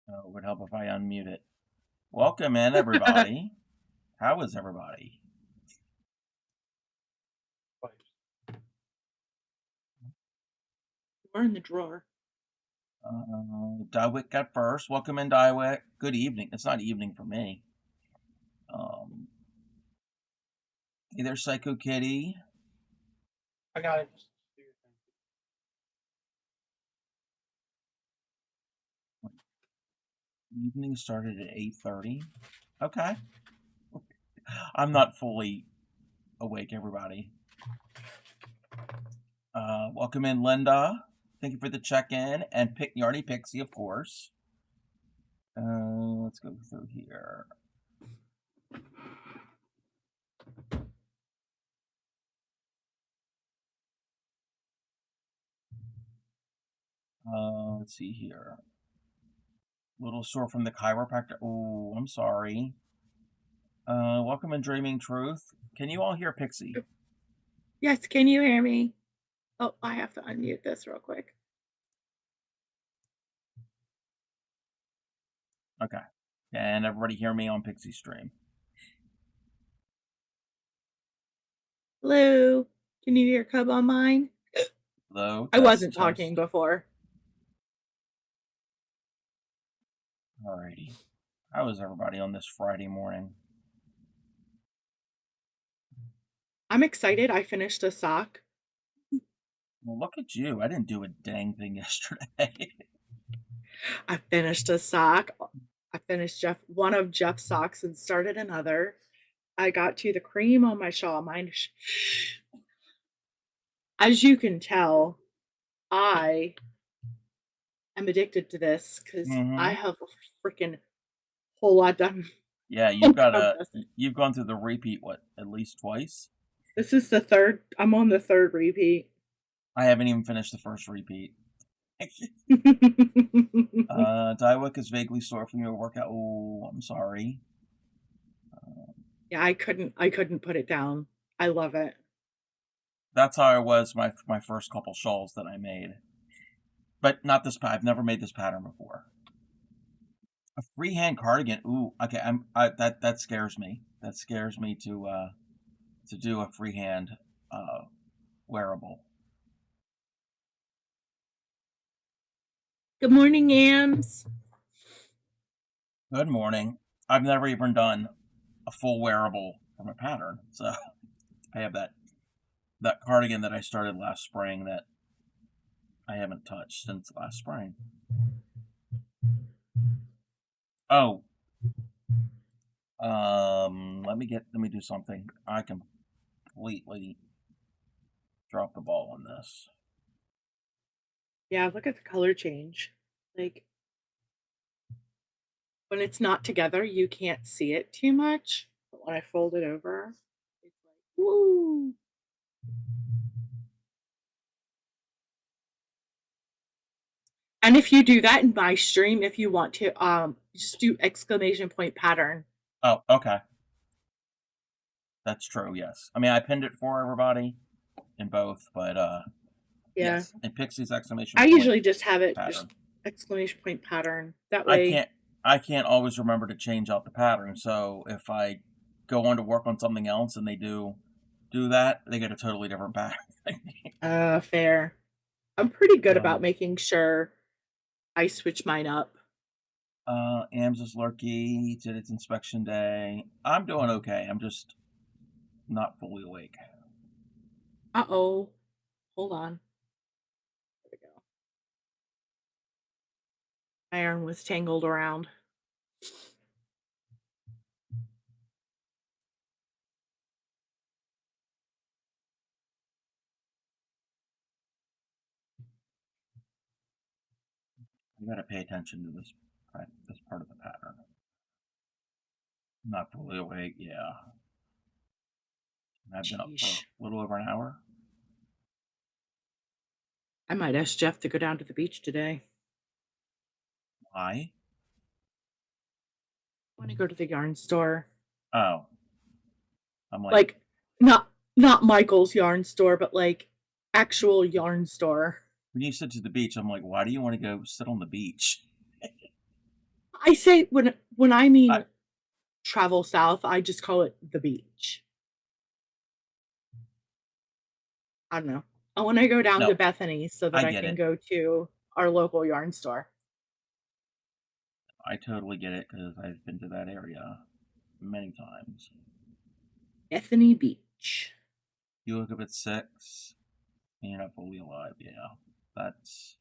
It would help if I unmute it. Welcome in, everybody. How is everybody? We're in the drawer. Dywick got first. Welcome in, Dywick. Good evening. It's not evening for me. Hey there, Psycho Kitty. I got it. Evening started at 8:30. Okay. I'm not fully awake, everybody. Welcome in, Linda. Thank you for the check-in. And Yarny Pixie, of course. Let's go through here. Let's see here. Little sore from the chiropractor. Oh, I'm sorry. Welcome in, Dreaming Truth. Can you all hear Pixie? Yes, can you hear me? Oh, I have to unmute this real quick. Okay. Can everybody hear me on Pixie stream? Hello, can you hear Cub on mine? Hello. I wasn't talking before. Alrighty. How is everybody on this Friday morning? I'm excited. I finished a sock. Well, look at you. I didn't do a dang thing yesterday. I finished a sock. I finished one of Jeff's socks and started another. I got to the cream on my shawl. As you can tell, I am addicted to this because I have a freaking whole lot done. Yeah, you've gone through the repeat, at least twice? This is the third. I'm on the third repeat. I haven't even finished the first repeat. Dywick is vaguely sore from your workout. Oh, I'm sorry. Yeah, I couldn't put it down. I love it. That's how I was my first couple shawls that I made. But not this I've never made this pattern before. A freehand cardigan. Ooh, okay. That scares me. That scares me to do a freehand wearable. Good morning, Ams. Good morning. I've never even done a full wearable from a pattern, so I have that cardigan that I started last spring that I haven't touched since last spring. Oh. Let me do something. I completely dropped the ball on this. Yeah, look at the color change. Like, when it's not together, you can't see it too much. But when I fold it over, it's like, woo! And if you do that in my stream, if you want to, just do exclamation point pattern. Oh, okay. That's true, yes. I mean, I pinned it for everybody in both, but yeah. Yes, and Pixie's exclamation point. I usually just have it pattern. just exclamation point pattern. That way I can't always remember to change out the pattern, so if I go on to work on something else and they do that, they get a totally different pattern. Fair. I'm pretty good about making sure I switch mine up. Ams is lurky, did its inspection day. I'm doing okay. I'm just not fully awake. Uh-oh. Hold on. There we go. My arm was tangled around. You gotta pay attention to this part of the pattern. Not fully awake, yeah. I've been up for a little over an hour. I might ask Jeff to go down to the beach today. Why? I want to go to the yarn store. Oh. I'm like not Michael's yarn store, but like actual yarn store. When you said to the beach, I'm like, why do you want to go sit on the beach? I say when I mean travel south, I just call it the beach. I don't know. I wanna go down No, to Bethany so that I I get can it. go to our local yarn store. I totally get it because I've been to that area many times. Bethany Beach. You look up at 6, and you're not fully alive. Yeah, that's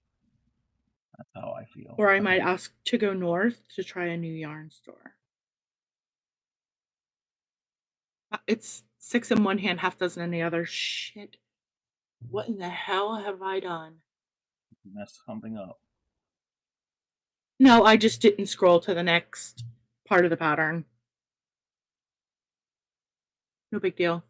how I feel. Or I might Okay. ask to go north to try a new yarn store. It's 6 in one hand, half dozen in the other. Shit. What in the hell have I done? You messed something up. No, I just didn't scroll to the next part of the pattern. No big deal.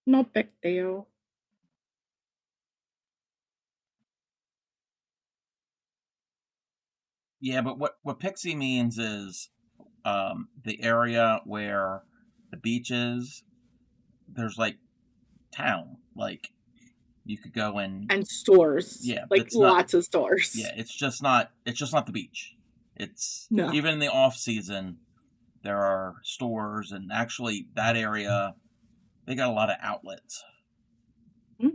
No big deal. Yeah, but what Pixie means is the area where the beach is. There's like town, like you could go and And stores. yeah, but Like it's not. lots of Yeah, stores. it's just not. It's just not the beach. It's No. even in the off season, there are stores, and actually that area they got a lot of outlets. Hmm?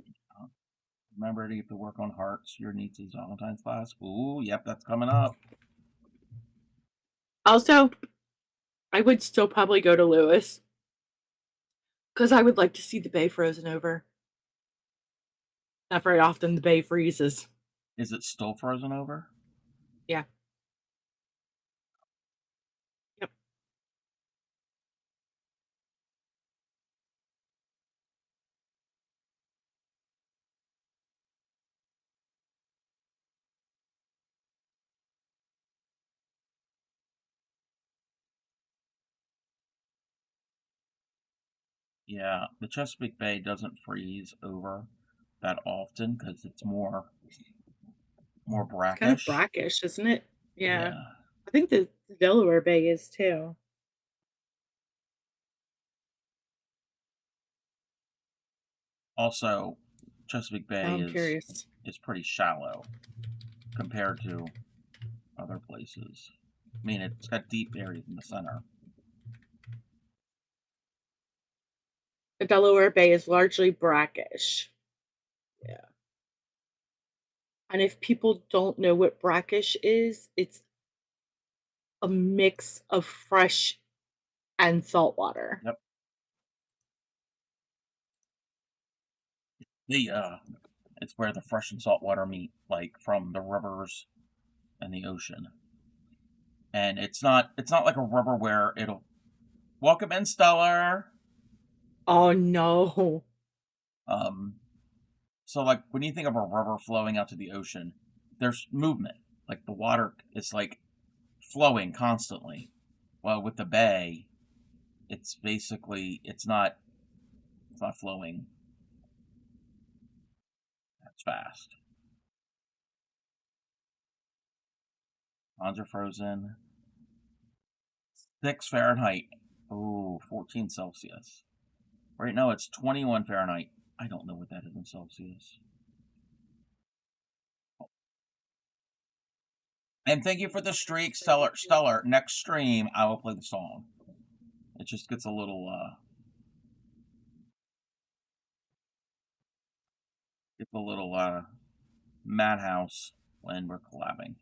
Remember to get to work on hearts, your niece's Valentine's class. Ooh, yep, that's coming up. Also, I would still probably go to Lewis because I would like to see the bay frozen over. Not very often the bay freezes. Is it still frozen over? Yeah. Yep. Yeah, the Chesapeake Bay doesn't freeze over that often because it's more It's kind of brackish. brackish, isn't it? Yeah. Yeah. I think the Delaware Bay is too. Also, Chesapeake Now Bay I'm curious. is pretty shallow compared to other places. I mean, it's got deep areas in the center. The Delaware Bay is largely brackish. Yeah. And if people don't know what brackish is, it's a mix of fresh and salt water. Yep. The it's where the fresh and salt water meet, like from the rivers and the ocean. And it's not like a river where it'll welcome in Stellar. Oh no. Um, so like when you think of a river flowing out to the ocean, there's movement. Like the water is like flowing constantly. Well, with the bay, it's basically it's not flowing as fast. Ponds are frozen. 6 Fahrenheit. Ooh, 14 Celsius. Right now it's 21 Fahrenheit. I don't know what that is in Celsius. And thank you for the streak, Stellar. Stellar. Next stream, I will play the song. It just gets a little madhouse when we're collabing.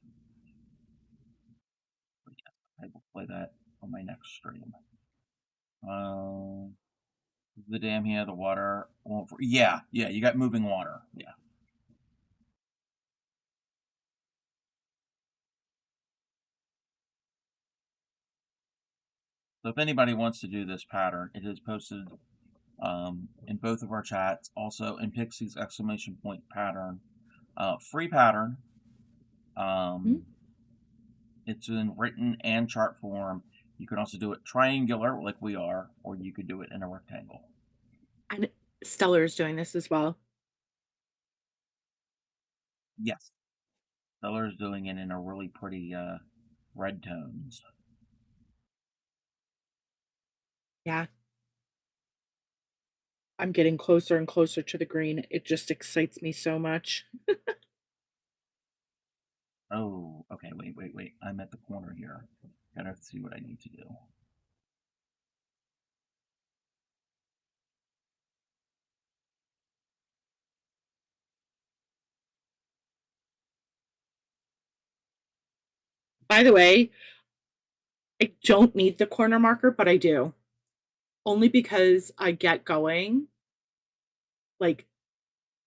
But yeah, I will play that on my next stream. The dam here, the water. Yeah, you got moving water. Yeah. So if anybody wants to do this pattern, it is posted in both of our chats. Also in Pixie's exclamation point pattern. Free pattern. Hmm? It's in written and chart form. You can also do it triangular like we are, or you could do it in a rectangle. And Stellar is doing this as well. Yes. Stellar's doing it in a really pretty red tones. Yeah. I'm getting closer and closer to the green. It just excites me so much. Oh, okay, wait. I'm at the corner here. Gotta see what I need to do. By the way, I don't need the corner marker, but I do. Only because I get going, like,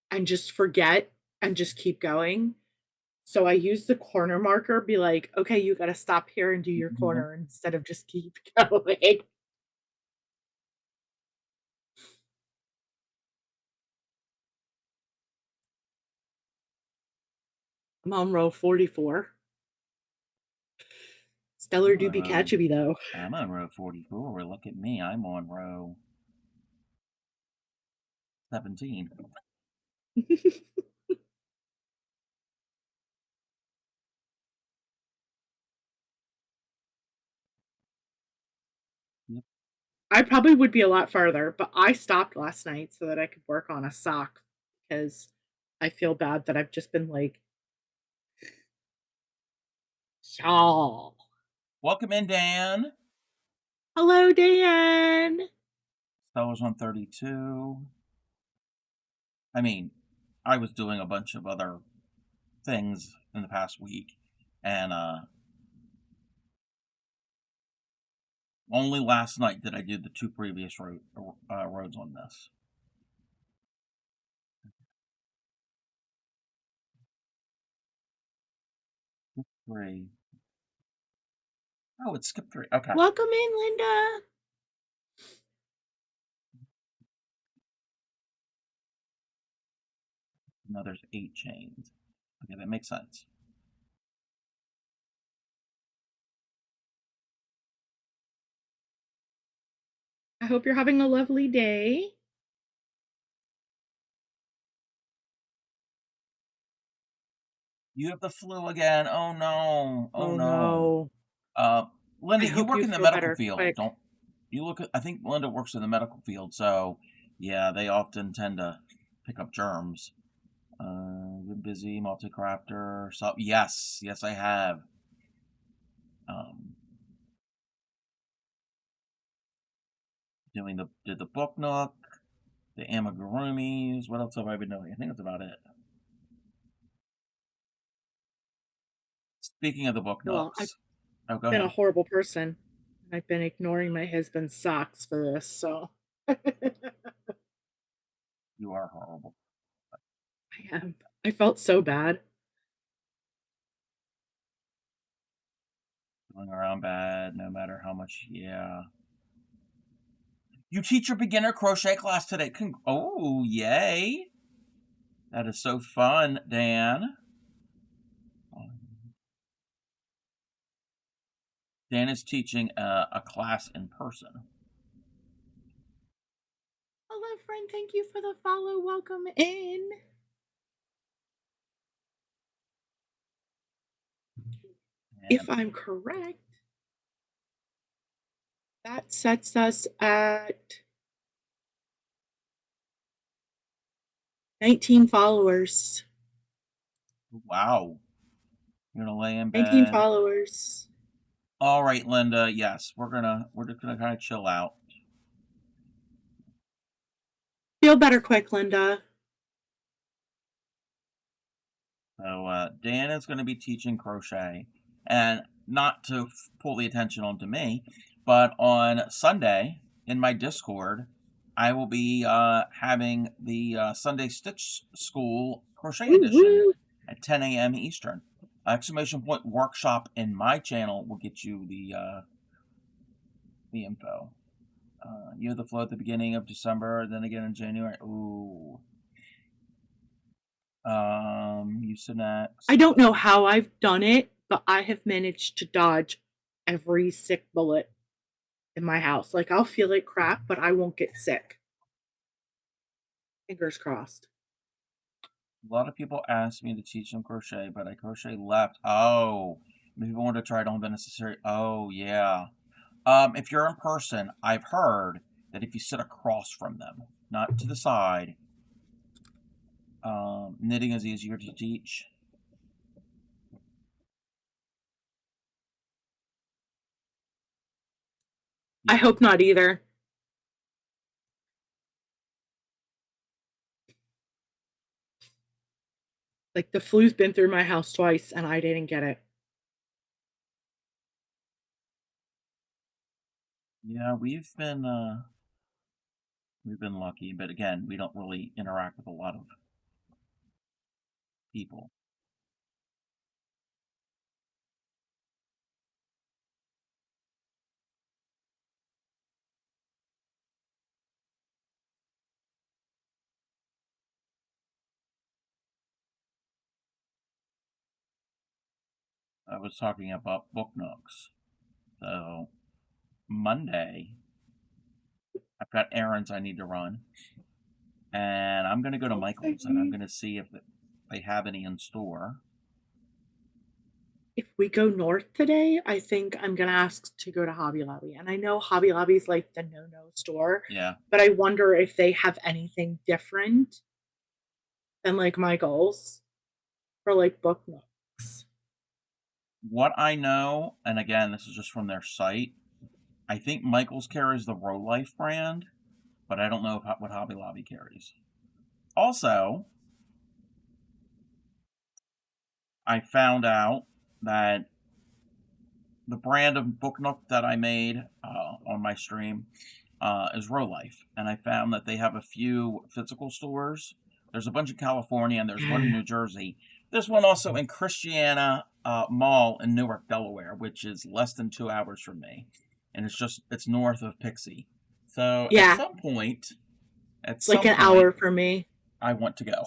and just forget and just keep going. So I use the corner marker, be like, okay, you got to stop here and do your Mhm. corner instead of just keep going. I'm on row 44. Stellar I'm on doobie row. catchy though. I'm on row 44. Look at me. I'm on row 17. Yep. I probably would be a lot farther, but I stopped last night so that I could work on a sock because I feel bad that I've just been like, shawl. Welcome in, Dan. Hello, Dan. Stella's on 32. I mean, I was doing a bunch of other things in the past week, and only last night did I do the two previous roads on this. Three. Oh, it skipped three. Okay. Welcome in, Linda. Now there's 8 chains. Okay, that makes sense. I hope you're having a lovely day. You have the flu again. Oh no. Oh Oh no. no. Uh, I Linda, you hope work you in the feel medical better field, quick. don't you? Look at, I think Linda works in the medical field, so yeah, they often tend to pick up germs. Good busy multi-crafter. So yes, I have. Um, did the book nook, the amigurumis. What else have I been doing? I think that's about it. Speaking of the book Well, I've nooks, oh, go been a ahead. horrible person. I've been ignoring my husband's socks for this, so I You are horrible. am. I felt so bad. Going around bad, no matter how much. Yeah. You teach your beginner crochet class today. Oh, yay! That is so fun, Dan. Dan is teaching a class in person. Hello, friend. Thank you for the follow. Welcome in. If And I'm correct, that sets us at 19 followers. wow, you're gonna lay in 19 bed. followers. All right, Linda. Yes, we're just gonna kind of chill out. Feel better quick, Linda. So Dan is going to be teaching crochet, and not to pull the attention onto me, but on Sunday in my Discord, I will be having the Sunday Stitch School Crochet Woo Edition woo. at 10 a.m. Eastern. Exclamation point workshop in my channel will get you the info. You have the flow at the beginning of December, then again in January. Ooh. Houston I next. don't know how I've done it, but I have managed to dodge every sick bullet in my house. Like I'll feel like crap, but I won't get sick. Fingers crossed. A lot of people ask me to teach them crochet, but I crochet left. Oh, people want to try. Don't have the necessary. Oh, yeah. If you're in person, I've heard that if you sit across from them, not to the side. Knitting is easier to teach. I hope not either. Like the flu's been through my house twice and I didn't get it. Yeah, we've been lucky, but again, we don't really interact with a lot of people. I was talking about book nooks. So Monday, I've got errands I need to run, and I'm going to go to Michael's and I'm going to see if they have any in store. If we go north today, I think I'm gonna ask to go to Hobby Lobby. And I know Hobby Lobby's like the no store, Yeah. but I wonder if they have anything different than like Michael's for like book nooks. What I know, and again, this is just from their site, I think Michael's carries the Row Life brand, but I don't know what Hobby Lobby carries. Also, I found out that the brand of book nook that I made on my stream is Row Life, and I found that they have a few physical stores. There's a bunch in California, and there's one in New Jersey. There's one also in Christiana Mall in Newark, Delaware, which is less than 2 hours from me, and it's north of Pixie. So Yeah. at some point, It's like an hour for me. I want to go.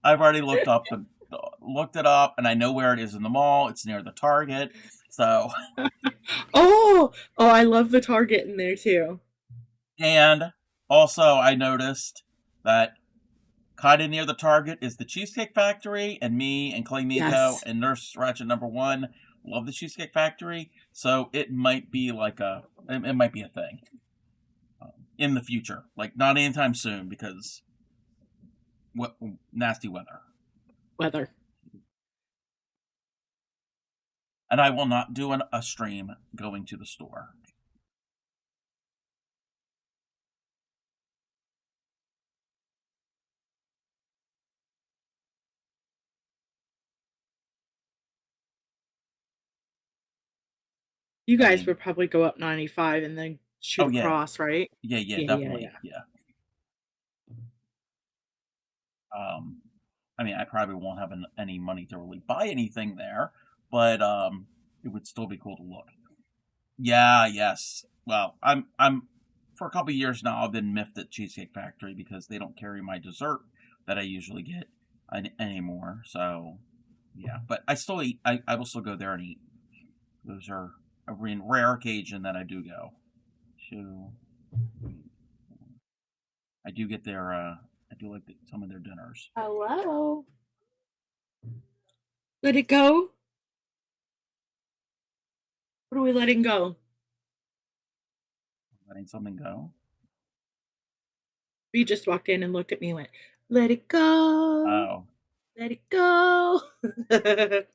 I've already looked it up, and I know where it is in the mall. It's near the Target. So oh, I love the Target in there too. And also, I noticed that kind of near the Target is the Cheesecake Factory, and me and Clay Miko Yes. and Nurse Ratchet #1 love the Cheesecake Factory. So it might be it might be a thing in the future, like not anytime soon because nasty weather. And I will not do a stream going to the store. You guys would probably go up 95 and then shoot across, right? Yeah, definitely. Yeah. I mean, I probably won't have any money to really buy anything there, but it would still be cool to look. Yeah, yes. Well, I'm for a couple years now I've been miffed at Cheesecake Factory because they don't carry my dessert that I usually get anymore. So, yeah, but I still eat. I will still go there and eat. Those are a rare occasion that I do go. So, I do get their. I do like some of their dinners. Hello. Let it go. What are we letting go? Letting something go. You just walked in and looked at me and went, "Let it go. Oh. Let it go." You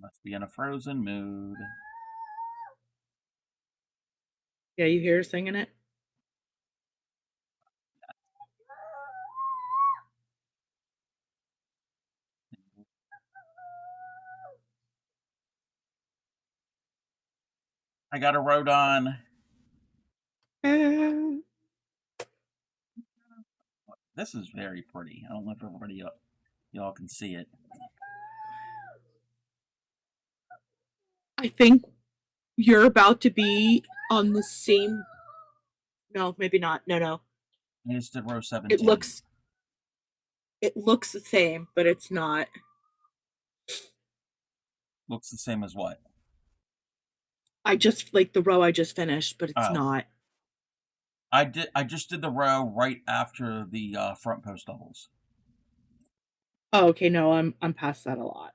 must be in a frozen mood. Yeah, you hear her singing it? I got a Rodon. This is very pretty. I don't know if everybody y'all can see it. I think you're about to be on the same. No, maybe not. No. I just did row 17. It looks the same, but it's not. Looks the same as what? I just like the row I just finished, but it's not. I just did the row right after the front post doubles. Oh, okay. No, I'm past that a lot.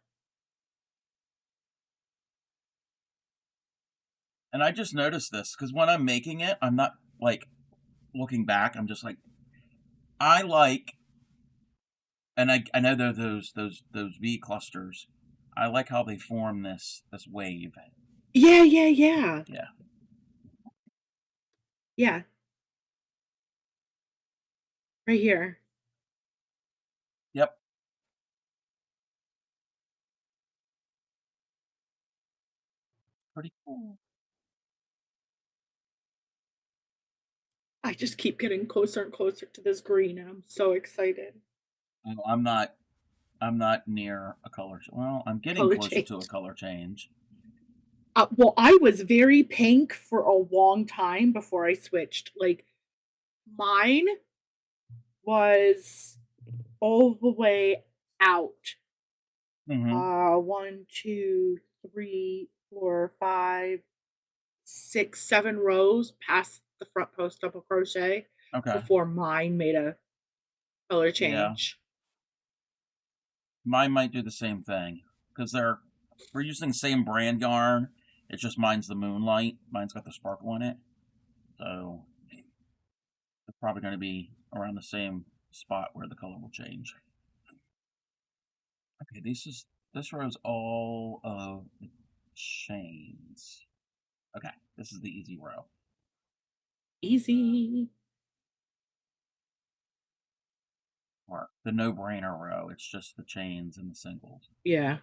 And I just noticed this because when I'm making it, I'm not like looking back, I'm just like, I like, and I know they're those V clusters. I like how they form this wave. Yeah, yeah, yeah. Yeah. Yeah. Right here. Yep. Pretty cool. I just keep getting closer and closer to this green, and I'm so excited. I'm not. I'm not near a color. Well, I'm getting Color closer to a change. color change. Well, I was very pink for a long time before I switched. Like, mine was all the way out. Mm-hmm. 1, 2, 3, 4, 5, 6, 7 rows past the front post double crochet Okay. before mine made a color Yeah. change. Mine might do the same thing because we're using the same brand yarn. It's just mine's the Moonlight. Mine's got the sparkle in it, so it's probably going to be around the same spot where the color will change. Okay, this row is all of the chains. Okay, this is the easy row. Easy. Or the no-brainer row. It's just the chains and the singles. Yeah.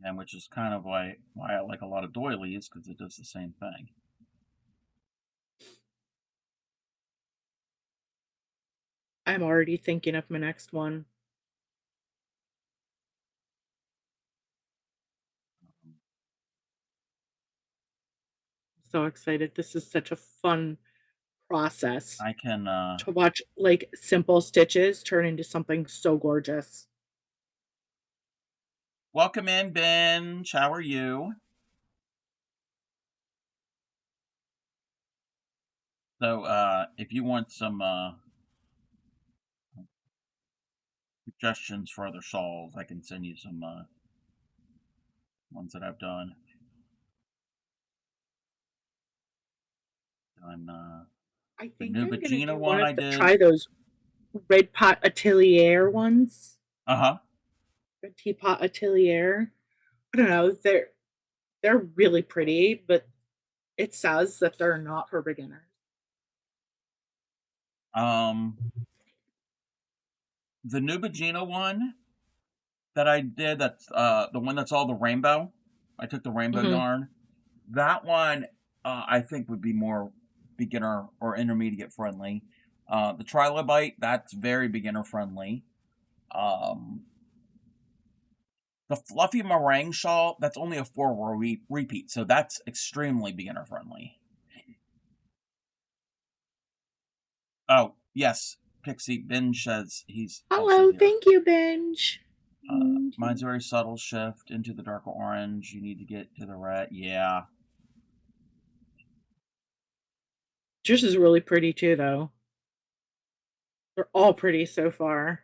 And which is kind of why I like a lot of doilies, because it does the same thing. I'm already thinking of my next one. So excited. This is such a fun process I can to watch like simple stitches turn into something so gorgeous. welcome in, Benj. How are you? So if you want some suggestions for other shawls, I can send you some ones that I've done. On I the think I'm gonna Nubagina do one one I of the did. try those red pot atelier ones. Uh-huh. Red teapot atelier. I don't know. They're really pretty, but it says that they're not for beginners. The Nubagina one that I did, that's the one that's all the rainbow. I took the rainbow Hmm. yarn. That one I think would be more beginner or intermediate friendly. The Trilobite, that's very beginner friendly. Um, the Fluffy Meringue shawl, that's only a 4-row repeat, so that's extremely beginner friendly. Oh, yes, Pixie Binge says he's also Hello, here. thank you, Benj. Mine's a very subtle shift into the darker orange. You need to get to the red. Yeah. Yours is really pretty too, though. They're all pretty so far.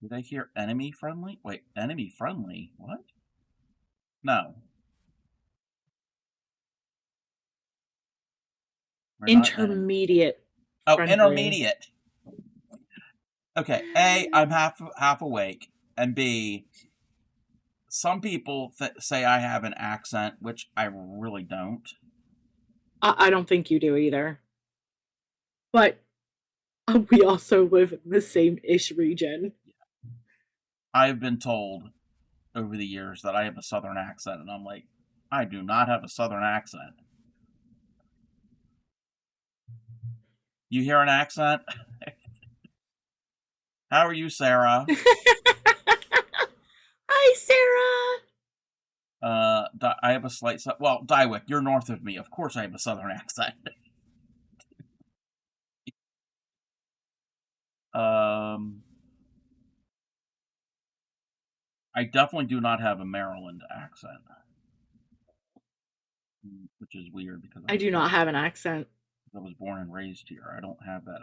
Did I hear enemy friendly? Wait, enemy friendly? What? No. We're not enemy. Intermediate Oh, friendly. intermediate. Okay. A, I'm half awake, and B, some people say I have an accent, which I really don't. I don't think you do either. But we also live in the same ish region. I've been told over the years that I have a southern accent, and I'm like, I do not have a southern accent. You hear an accent? How are you, Sarah? Hi, Sarah. I have a slight. Well, Dywick, you're north of me. Of course, I have a southern accent. um, I definitely do not have a Maryland accent, which is weird because I do not have an accent. I was born and raised here. I don't have that.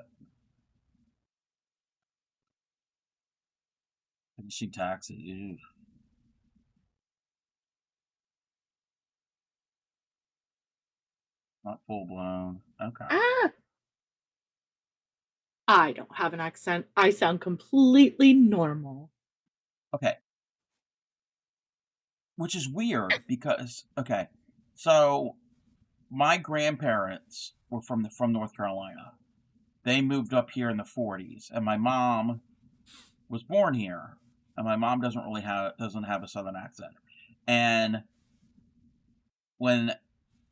Finishing taxes. Ew. Not full blown. Okay. Ah, I don't have an accent. I sound completely normal. Okay. Which is weird because okay, so my grandparents were from North Carolina. They moved up here in the 40s, and my mom was born here, and my mom doesn't have a southern accent. And when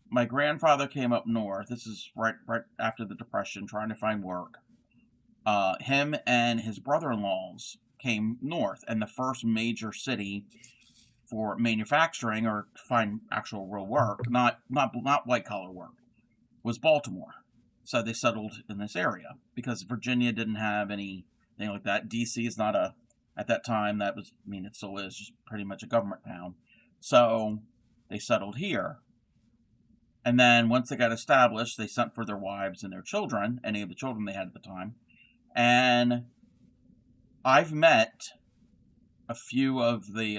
my grandfather came up north, this is right after the Depression, trying to find work. Him and his brother-in-laws came north, and the first major city for manufacturing or to find actual real work, not white collar work, was Baltimore. So they settled in this area because Virginia didn't have anything like that. DC is not a at that time that was I mean it still is just pretty much a government town. So they settled here. And then once they got established, they sent for their wives and their children, any of the children they had at the time. And I've met a few of the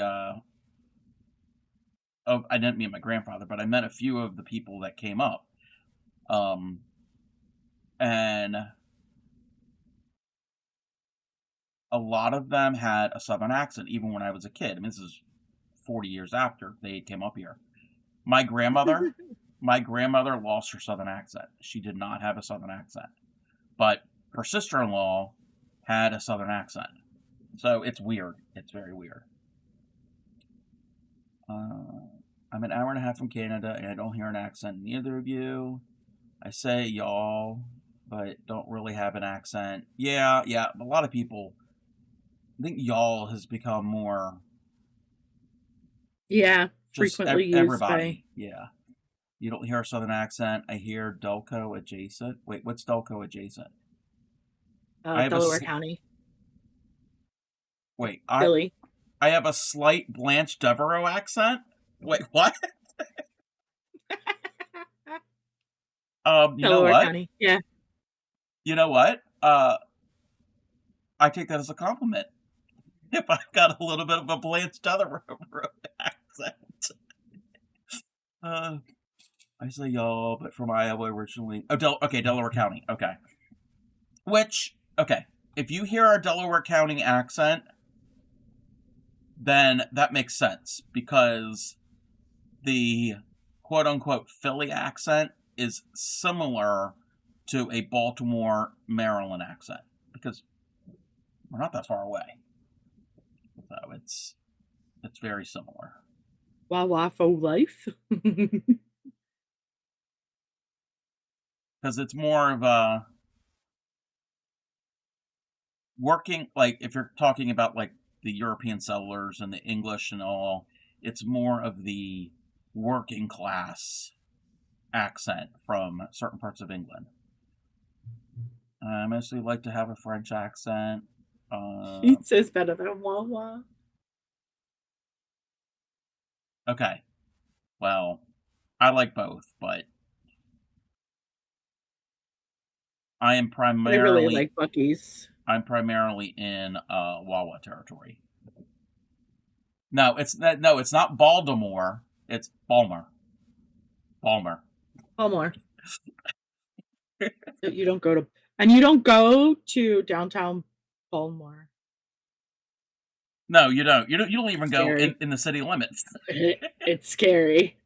I didn't meet my grandfather, but I met a few of the people that came up. And a lot of them had a southern accent, even when I was a kid. I mean, this is 40 years after they came up here. My grandmother lost her southern accent. She did not have a southern accent. But her sister-in-law had a southern accent. So it's weird. It's very weird. I'm an hour and a half from Canada, and I don't hear an accent in either of you. I say y'all, but don't really have an accent. Yeah. A lot of people. I think y'all has become more Yeah, just frequently used by everybody. Yeah. You don't hear a southern accent. I hear Delco adjacent. Wait, what's Delco adjacent? I have a Delaware County, wait. Philly. I have a slight Blanche Devereaux accent. Wait, what? You know Delaware what? County. Yeah. You know what? I take that as a compliment. If I've got a little bit of a Blanche Devereaux accent. I say y'all, but from Iowa originally. Oh, okay, Delaware County. Okay. Which, okay, if you hear our Delaware County accent, then that makes sense because the quote unquote Philly accent is similar to a Baltimore, Maryland accent because we're not that far away. So it's very similar. Wawa for life. Because it's more of a working, like if you're talking about like the European settlers and the English and all, it's more of the working class accent from certain parts of England. I mostly like to have a French accent. It says better than Wawa. Okay, well, I like both, but I am I really primarily like Buc-ee's. I'm primarily in Wawa territory. No, it's not Baltimore. It's Balmer. Balmer. Baltimore. You don't go to, and you don't go to downtown Baltimore. No, you don't. You don't even go Scary. in the city limits. It's scary.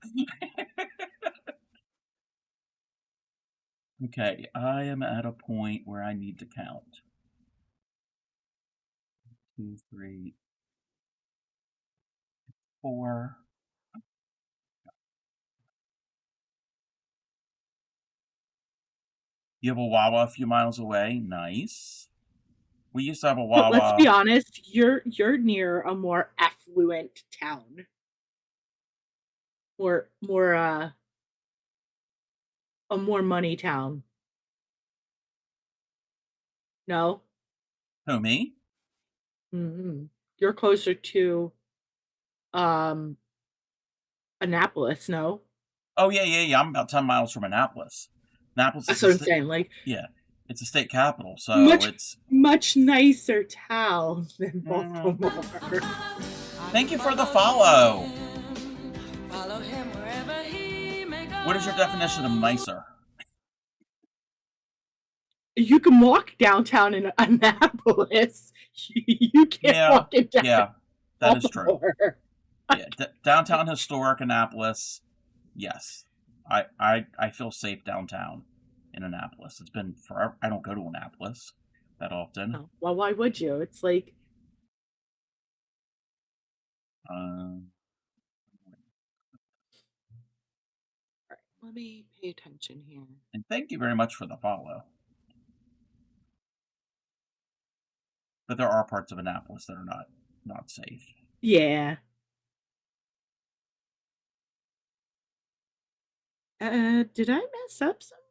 Okay, I am at a point where I need to count. 2, 3, 4. You have a Wawa a few miles away. Nice. We used to have a But let's be Wawa. honest, you're near a more affluent town. More a more money town. No? Who, me? You're closer to um Annapolis, no? Oh, yeah. I'm about 10 miles from Annapolis. Annapolis is That's what I'm the saying. Like yeah. It's a state capital, so Much, it's. much nicer town than Mm. Baltimore. Thank you for the follow. What is your definition of nicer? You can walk downtown in Annapolis. You can't Yeah, walk in yeah, that is true. Baltimore. Yeah, downtown historic Annapolis. Yes, I feel safe downtown in Annapolis. It's been forever. I don't go to Annapolis that often. Oh, well, why would you? It's like, Um, let me pay attention here. and thank you very much for the follow. But there are parts of Annapolis that are not safe. Yeah. Did I mess up somewhere?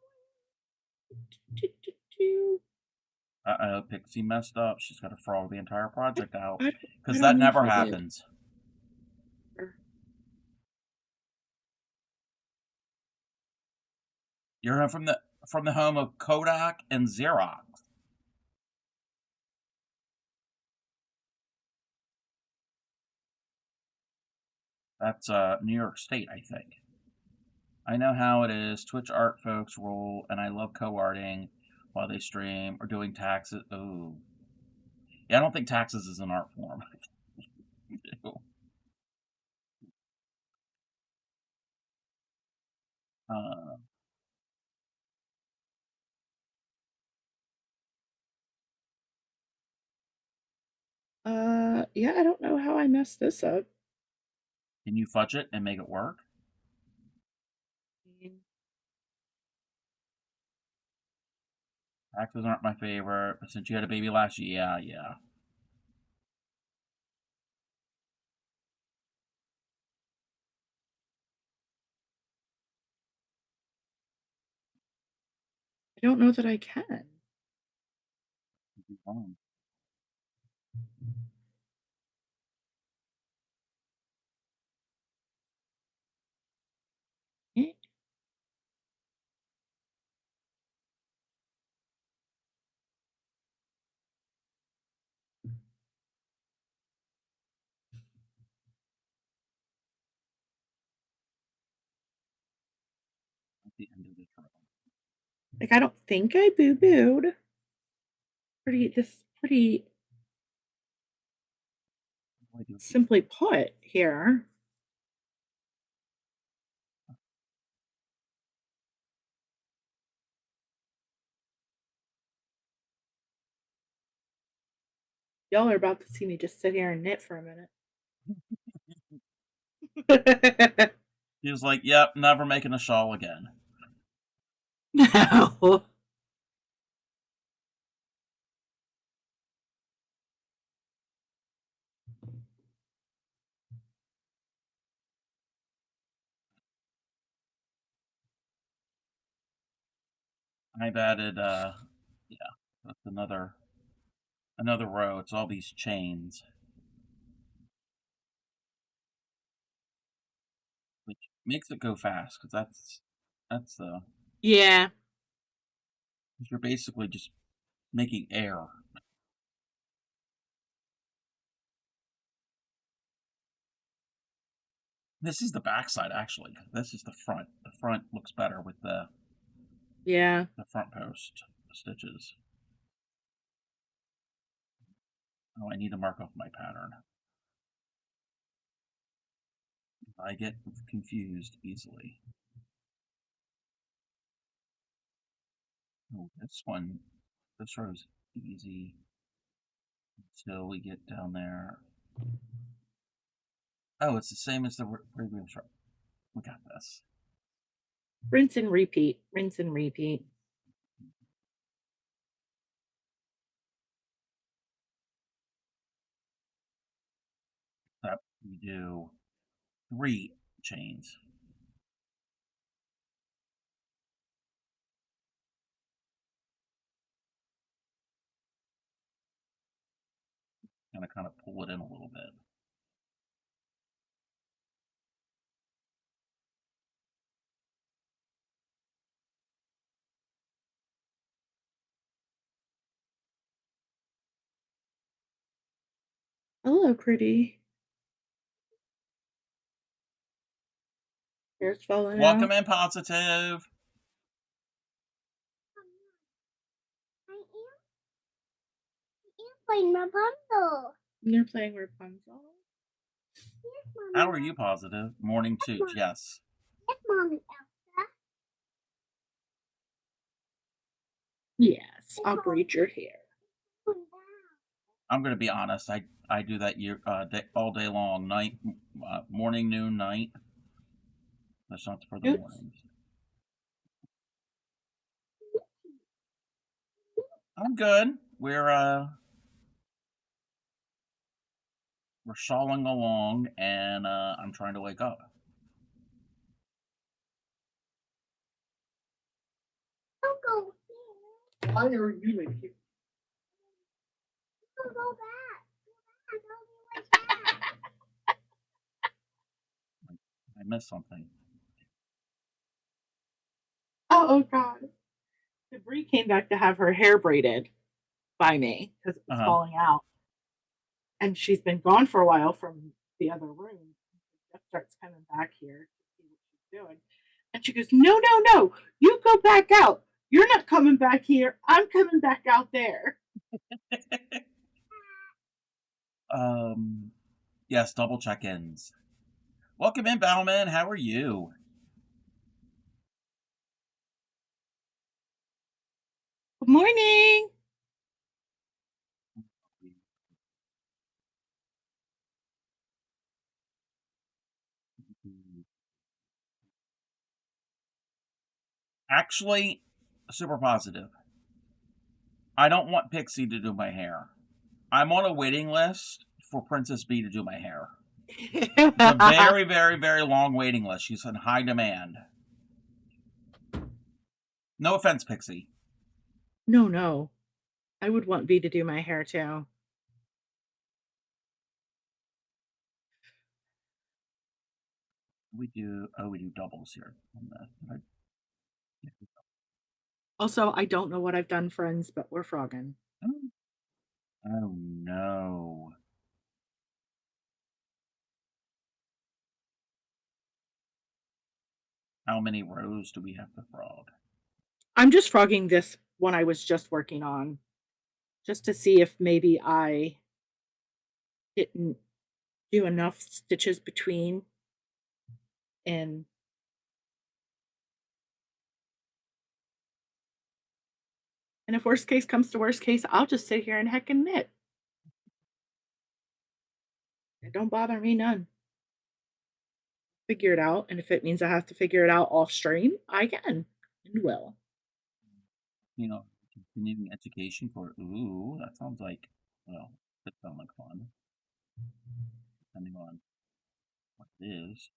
Pixie messed up. She's got to throw the entire project out I because don't that know if never I did. happens. You're from the home of Kodak and Xerox. That's New York State, I think. I know how it is. Twitch art folks roll, and I love co-arting while they stream or doing taxes. Ooh, yeah, I don't think taxes is an art form. uh, Yeah, I don't know how I messed this up. can you fudge it and make it work? Taxes aren't my favorite, but since you had a baby last year, yeah. I don't know that I can. Eh, At the end of this row. Like, I don't think I boo-booed. Pretty simply put here. Y'all are about to see me just sit here and knit for a minute. He was like, "Yep, never making a shawl again." No. I've added, yeah, that's another row. It's all these chains, which makes it go fast because that's the Yeah. you're basically just making air. This is the backside, actually. This is the front. The front looks better with Yeah. the front post stitches. Oh, I need to mark off my pattern. I get confused easily. Oh, this row's easy until we get down there. Oh, it's the same as the previous row. We got this. Rinse and repeat. Rinse and repeat. That we do 3 chains. Gonna kind of pull it in a little bit. Hello, pretty. Hair's falling Welcome out. in, Positive. Playing Rapunzel. You're playing Rapunzel? Yes, Mommy. How are you, Positive? Morning toots, yes. Yes, Mommy Elsa. Yes, I'll braid your hair. I'm gonna be honest. I do that all day long, morning, noon, night. That's not for the Toots? mornings. I'm good. We're shawling along, and I'm trying to wake up. Don't go here. Why are you in here? Don't go back. Go back. I'll be right back. I missed something. Oh, God. Debris came back to have her hair braided by me because it was falling out. And she's been gone for a while from the other room. Jeff starts coming back here to see what she's doing. And she goes, no, no, no. You go back out. You're not coming back here. I'm coming back out there. Yes, double check-ins. Welcome in, Battleman. How are you? Good morning. Actually, super positive. I don't want Pixie to do my hair. I'm on a waiting list for Princess B to do my hair. It's a very, very, very long waiting list. She's in high demand. No offense, Pixie. No, no. I would want B to do my hair too. We do doubles here. Also, I don't know what I've done, friends, but we're frogging. Oh no. How many rows do we have to frog? I'm just frogging this one I was just working on, just to see if maybe I didn't do enough stitches between. And if worst case comes to worst case, I'll just sit here and heck and knit. It don't bother me none. Figure it out, and if it means I have to figure it out off stream, I can and will. You know, continuing education for that sounds like that sounds like fun. Depending on what it is.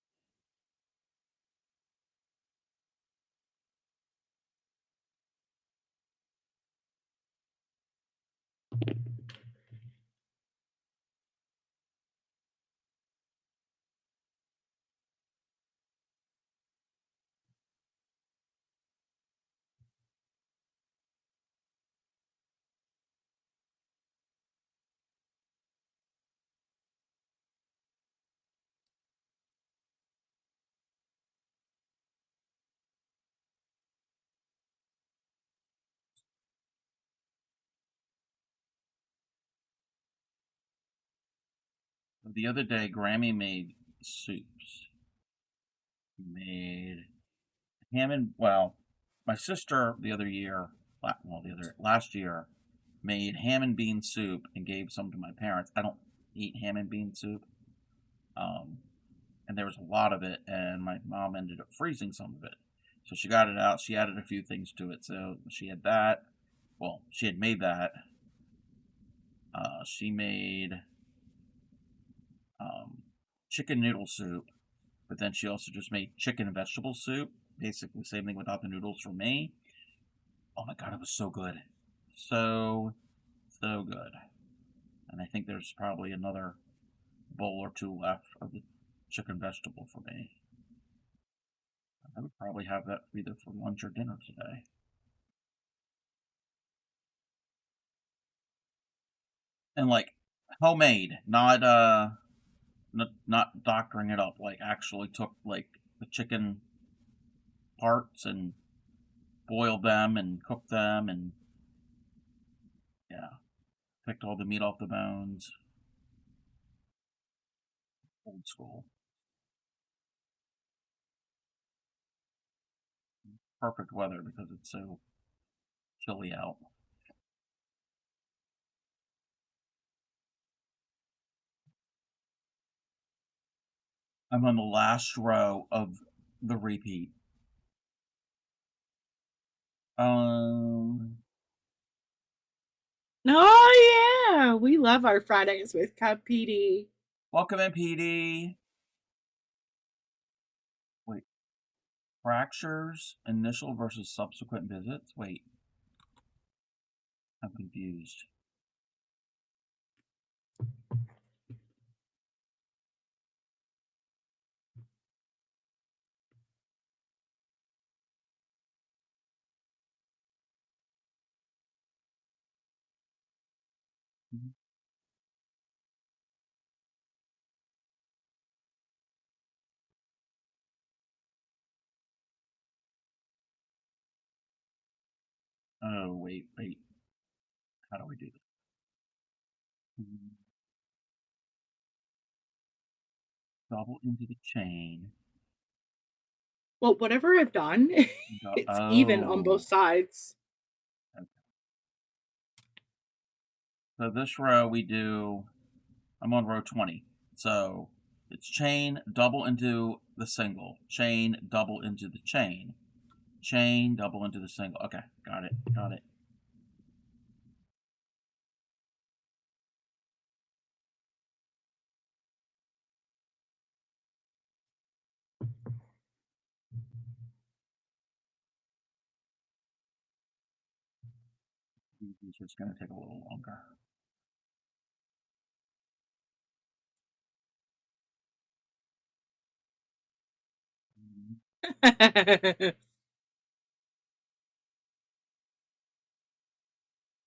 The other day, Grammy made soups. Made ham and my sister the other year, last year, made ham and bean soup and gave some to my parents. I don't eat ham and bean soup, and there was a lot of it, and my mom ended up freezing some of it. So she got it out. She added a few things to it. So she had that. Well, she had made that. She made chicken noodle soup, but then she also just made chicken and vegetable soup. Basically, same thing without the noodles for me. Oh my god, it was so good. So good. And I think there's probably another bowl or two left of the chicken vegetable for me. I would probably have that either for lunch or dinner today. And homemade, not not doctoring it up. Like actually took like the chicken parts and boiled them and cooked them and yeah, picked all the meat off the bones. Old school. Perfect weather because it's so chilly out. I'm on the last row of the repeat. Oh yeah, we love our Fridays with Cup PD. Welcome in, PD. Wait, fractures, initial versus subsequent visits? Wait, I'm confused. Oh, wait. How do we do this? Double into the chain. Well, whatever I've done, it's even on both sides. Okay. So this row we do, I'm on row 20. So it's chain, double into the single, chain, double into the chain, chain, double into the single. Okay, got it. These are just going to take a little longer.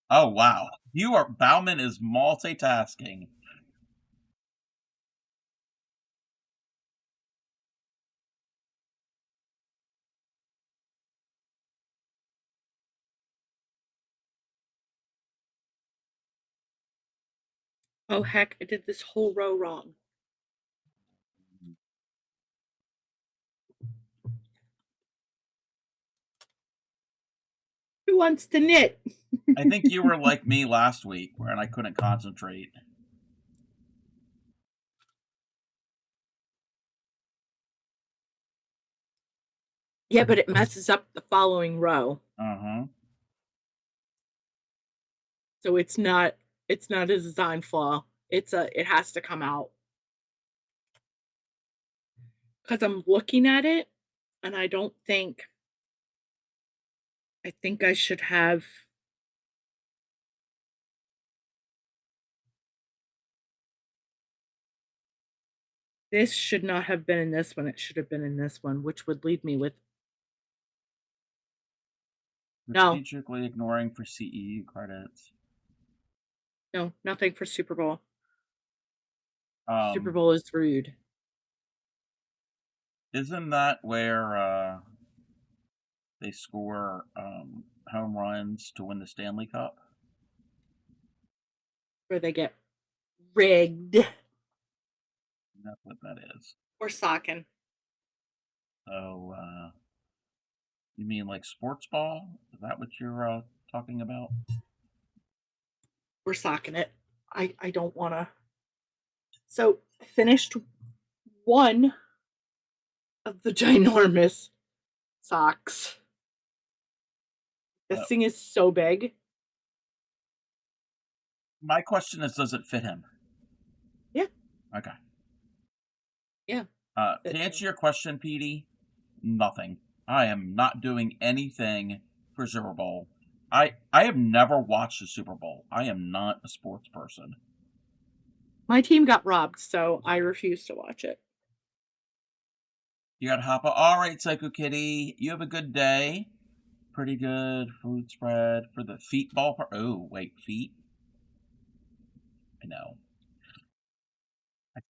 Oh, wow. Bauman is multitasking. Oh heck, I did this whole row wrong. Who wants to knit? I think you were like me last week, where I couldn't concentrate. Yeah, but it messes up the following row. Uh-huh. So it's not a design flaw. It has to come out. Because I'm looking at it and I think I should have this should not have been in this one. It should have been in this one, which would leave me with Strategically ignoring for CEU credits. no, nothing for Super Bowl. Super Bowl is rude. Isn't that where they score home runs to win the Stanley Cup? Where they get rigged. That's what that is. Or socking. So, you mean like sports ball? Is that what you're talking about? We're socking it. I don't want to. So I finished one of the ginormous socks. This thing is so big. My question is, does it fit him? Yeah. Okay. Yeah. To answer your question, Petey, nothing. I am not doing anything for Super Bowl. I have never watched the Super Bowl. I am not a sports person. My team got robbed, so I refuse to watch it. You got Hoppa. All right, Psycho Kitty. You have a good day. Pretty good food spread for the feet ball. Oh, wait, feet? I know.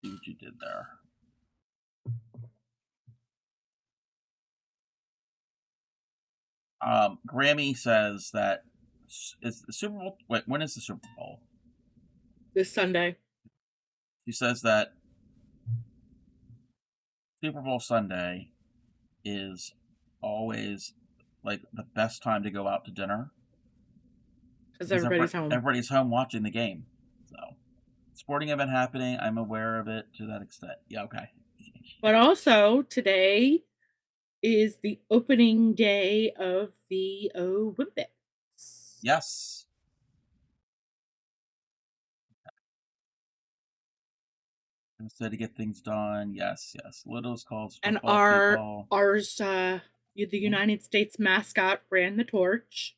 See what you did there. Grammy says that is the Super Bowl. Wait, when is the Super Bowl? This Sunday. She says that Super Bowl Sunday is always like the best time to go out to dinner Because because everybody's home. everybody's home watching the game. So, sporting event happening. I'm aware of it to that extent. Yeah, okay. But also, today is the opening day of the Olympics. Yes. So to get things done, yes. Littles calls And football people. ours, the United States mascot ran the torch.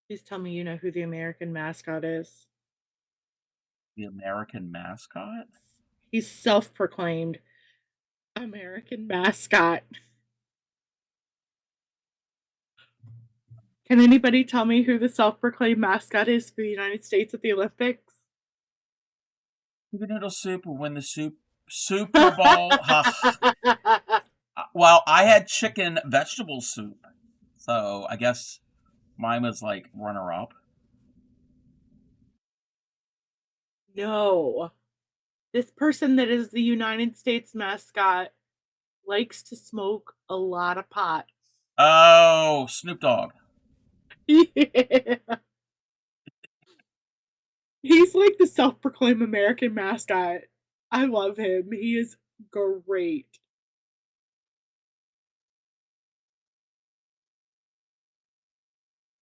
Please tell me you know who the American mascot is. The American mascot? He's self-proclaimed American mascot. Can anybody tell me who the self-proclaimed mascot is for the United States at the Olympics? The noodle soup will win the Super Bowl. Well, I had chicken vegetable soup, so I guess mine was like runner up. No. This person that is the United States mascot likes to smoke a lot of pot. Oh, Snoop Dogg. Yeah. He's like the self-proclaimed American mascot. I love him. He is great.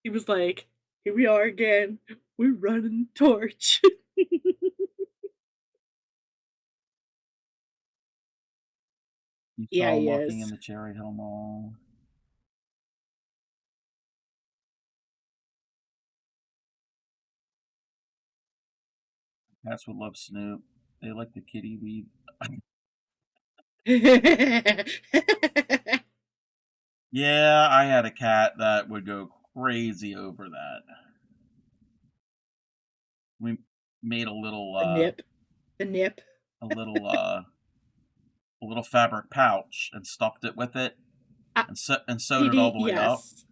He was like, "Here we are again. We're running the torch." You Yeah, saw him he walking in is. the Cherry Hill Mall. Cats would love Snoop. They like the kitty weed. Yeah, I had a cat that would go crazy over that. We made a little The nip. The nip. a little fabric pouch and stuffed it with it and sewed it all the way up Yes.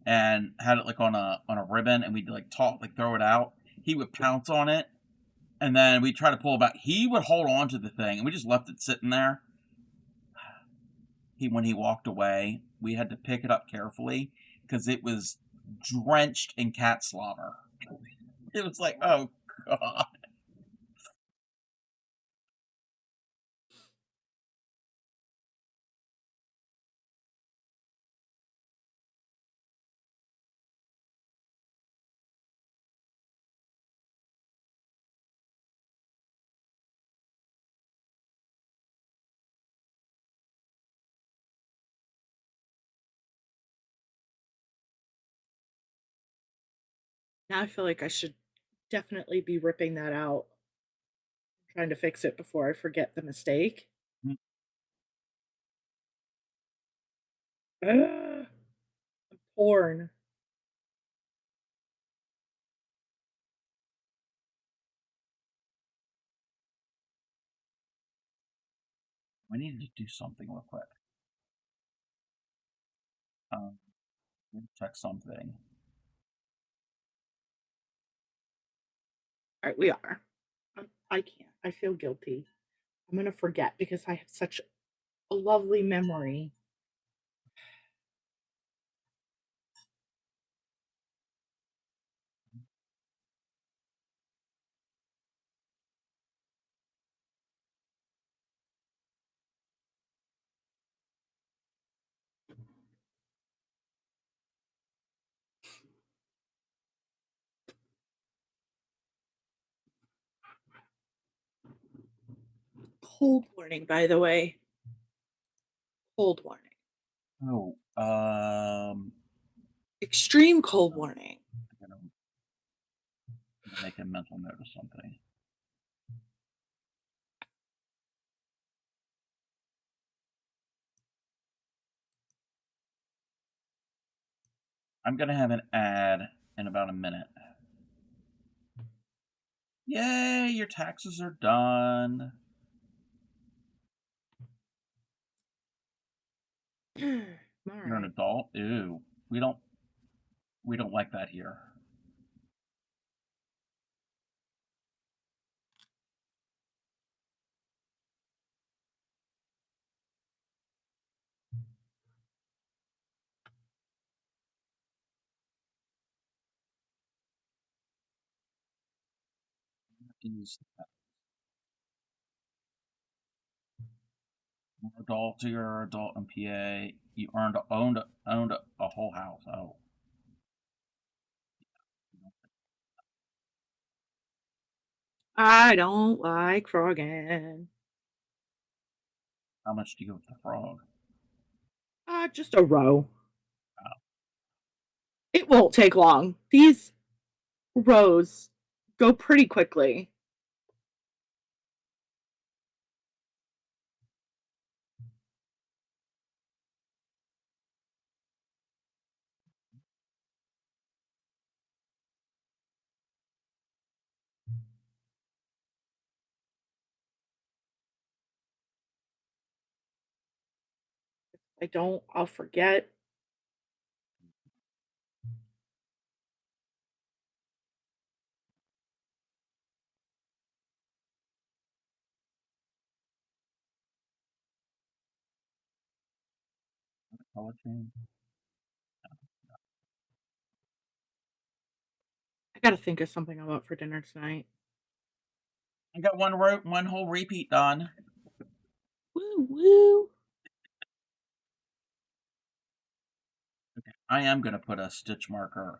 and had it like on a ribbon, and we'd like throw it out. He would pounce on it, and then we'd try to pull it back. He would hold on to the thing, and we just left it sitting there. When he walked away, we had to pick it up carefully because it was drenched in cat slobber. It was like, oh god. Now I feel like I should definitely be ripping that out. I'm trying to fix it before I forget the mistake. Ugh, I'm torn. We needed to do something real quick. Check something. All right, we are. I can't. I feel guilty. I'm going to forget because I have such a lovely memory. Cold warning, by the way. Cold warning. Oh, Extreme cold warning. I'm gonna make a mental note of something. I'm gonna have an ad in about a minute. Yay, your taxes are done. All You're an right. adult. Ew. We don't like that here. Use adult. You're an adult in PA. You owned a whole house. Oh, I don't like frogging. how much do you go with the frog? Just a row. Oh. It won't take long. These rows go pretty quickly. I'll forget. Color change. I gotta think of something I want for dinner tonight. I got one whole repeat done. Woo woo. Okay. I am gonna put a stitch marker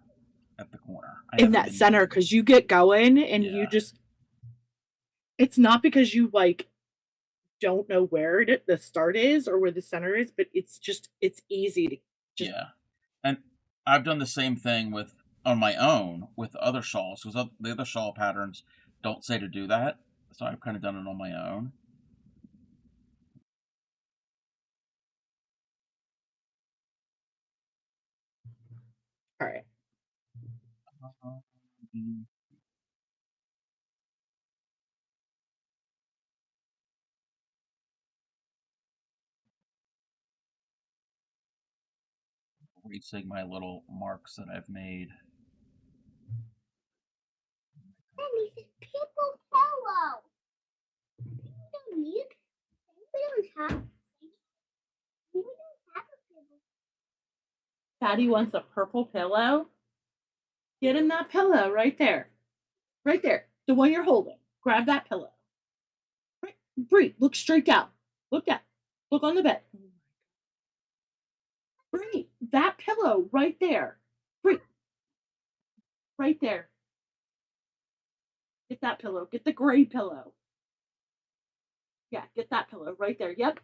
at the corner. In that center, because you get going and Yeah. you just, it's not because you like don't know where the start is or where the center is, but it's easy to just. Yeah. And I've done the same thing on my own with other shawls because the other shawl patterns don't say to do that. So I've kind of done it on my own. All right. Erasing my little marks that I've made. Mommy, this people pillow. We don't need it. We don't have. We don't have a pillow. Patty wants a purple pillow. Get in that pillow right there. Right there. The one you're holding. Grab that pillow. Right. Bree, look straight down. Look down. Look on the bed. Bree, that pillow right there. Bree. Right there. Get that pillow. Get the gray pillow. Yeah, get that pillow right there. Yep.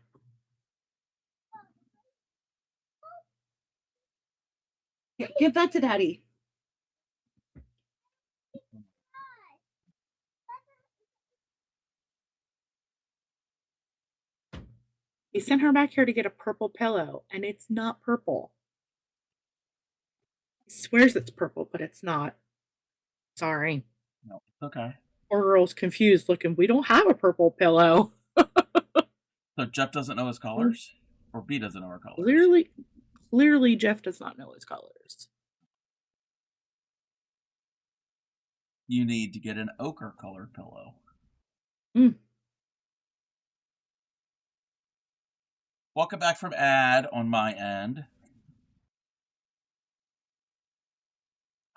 Yeah, give that to Daddy. He sent her back here to get a purple pillow, and it's not purple. He swears it's purple, but it's not. Sorry. No, it's okay. Poor girl's confused, looking. We don't have a purple pillow. So Jeff doesn't know his colors, or B doesn't know her colors. Clearly, Jeff does not know his colors. You need to get an ochre colored pillow. Mm. Welcome back from ad on my end.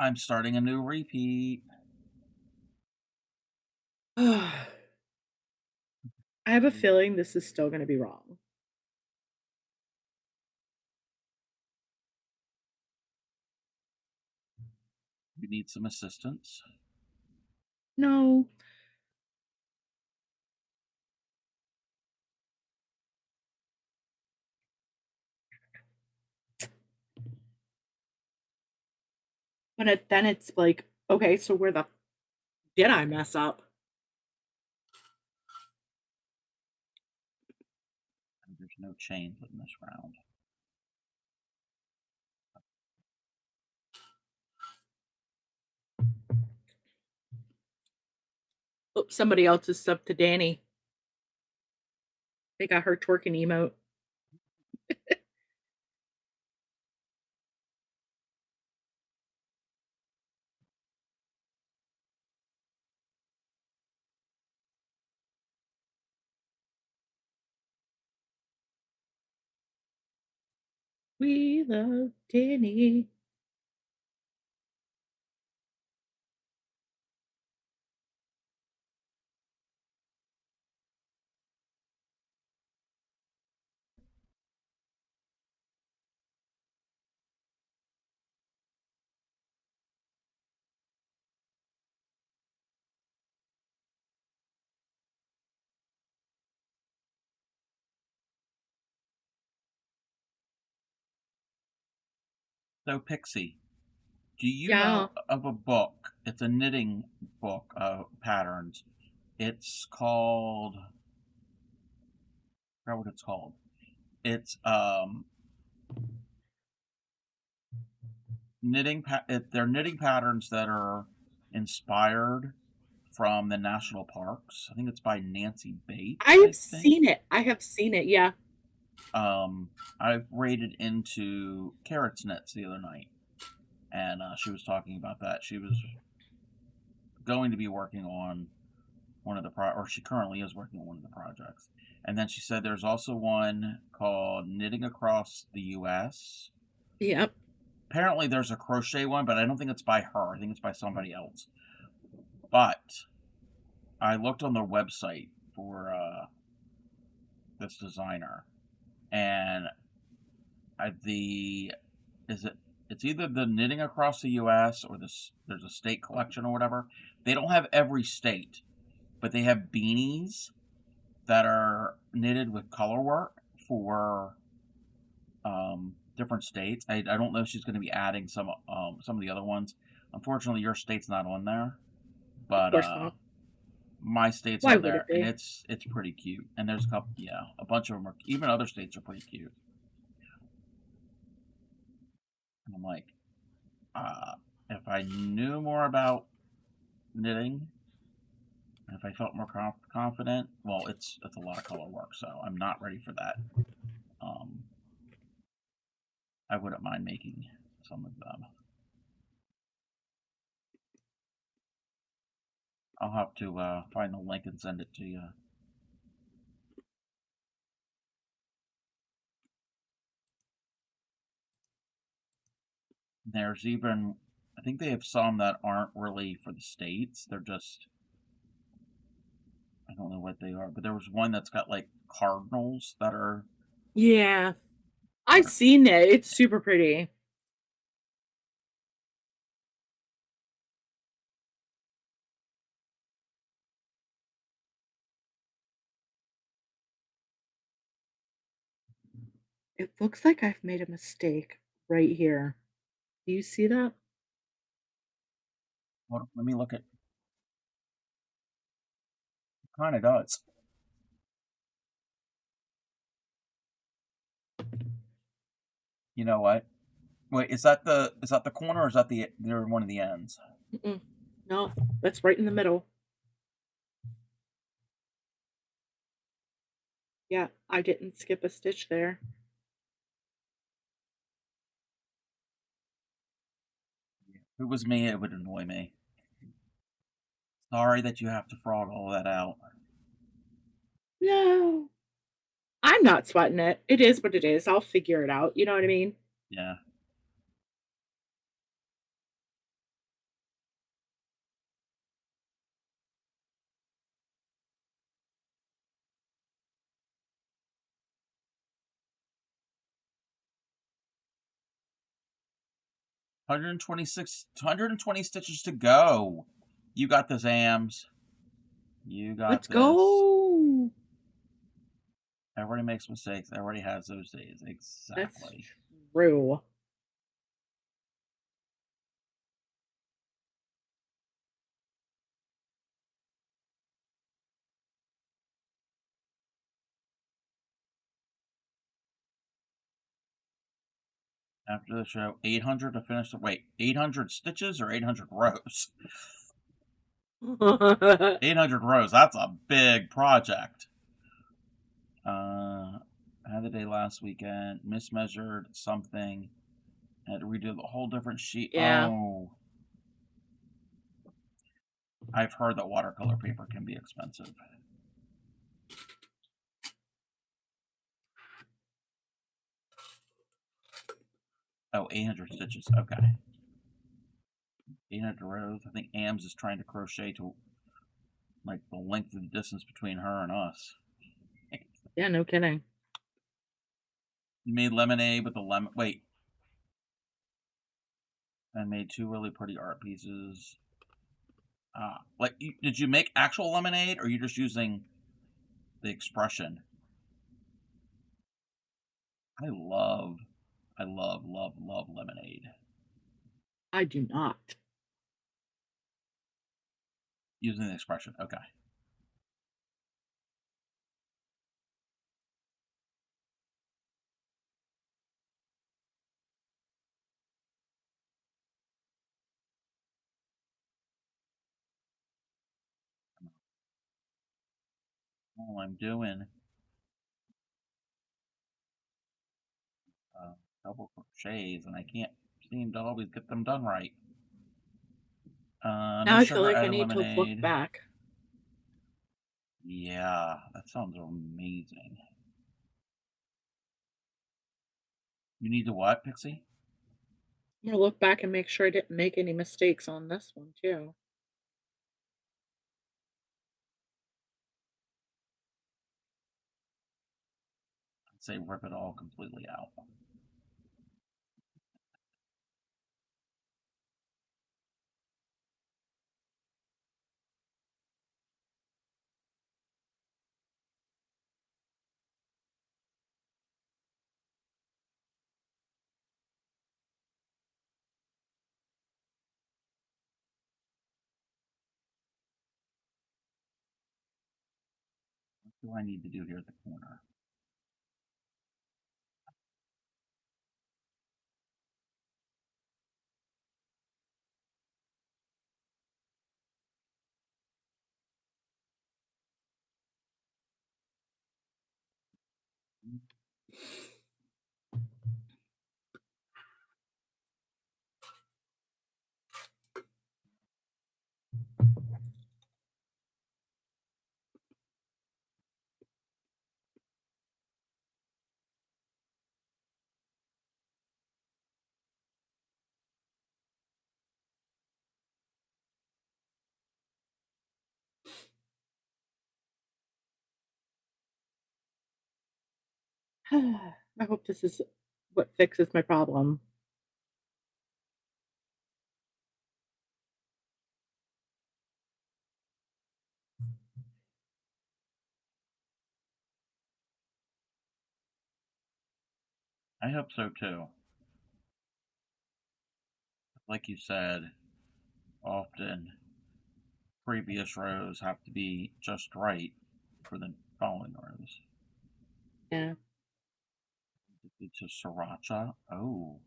I'm starting a new repeat. I have a feeling this is still going to be wrong. You need some assistance. No. But then it's like, okay, so where the did I mess up? There's no chains in this round. Oh, somebody else is sub to Danny. They got her twerking emote. We love Danny. So, Pixie, do you Yeah. know of a book? It's a knitting book of patterns. It's called. I forgot what it's called. It's they're knitting patterns that are inspired from the national parks. I think it's by Nancy I Bates, have I think. seen it. I have seen it. Yeah. I raided into Carrot's Nets the other night, and she was talking about that. She was going to be working on one of the or she currently is working on one of the projects. And then she said there's also one called Knitting Across the U.S. Yep. Apparently there's a crochet one, but I don't think it's by her. I think it's by somebody else. But I looked on their website for this designer, and it's either the Knitting Across the U.S. or there's a state collection or whatever. They don't have every state, but they have beanies that are knitted with color work for different states. I don't know if she's going to be adding some of the other ones. Unfortunately, your state's not on there, Of but course not. my state's Why on would there, it and be? it's pretty cute. And there's a couple, a bunch of them are. Even other states are pretty cute. And I'm like, uh, if I knew more about knitting, if I felt more confident, well, it's a lot of color work, so I'm not ready for that. I wouldn't mind making some of them. I'll have to find the link and send it to you. There's even, I think they have some that aren't really for the states. They're just, I don't know what they are, but there was one that's got like cardinals that are. Yeah. I've seen it. It's super pretty. It looks like I've made a mistake right here. Do you see that? Hold on, let me look at. It kind of does. You know what? Wait, is that the corner or is that the one of the ends? Mm-mm. No, that's right in the middle. Yeah, I didn't skip a stitch there. If it was me, it would annoy me. Sorry that you have to fraud all that out. No. I'm not sweating it. It is what it is. I'll figure it out. You know what I mean? Yeah. Hundred and twenty stitches to go. You got this, Ams. You got Let's this. go. Everybody makes mistakes. Everybody has those days. That's Exactly. true. After the show, 800 to finish the. Wait, 800 stitches or 800 rows? 800 rows. That's a big project. I had the day last weekend. Mismeasured something. Had to redo the whole different sheet. Yeah. Oh. I've heard that watercolor paper can be expensive. Oh, 800 stitches. Okay. 800 rows. I think Ams is trying to crochet to like the length of the distance between her and us. Yeah, no kidding. You made lemonade with the lemon. Wait. I made 2 really pretty art pieces. Like, did you make actual lemonade, or are you just using the expression? I love lemonade. I do not. Using the expression. Okay. All I'm doing double crochets, and I can't seem to always get them done right. Now No I feel sugar like I added need to look lemonade. back. Yeah, that sounds amazing. You need to what, Pixie? I'm gonna look back and make sure I didn't make any mistakes on this one too. I'd say rip it all completely out. What do I need to do here at the corner? I hope this is what fixes my problem. I hope so too. Like you said, often previous rows have to be just right for the following rows. Yeah. It's a sriracha. Oh.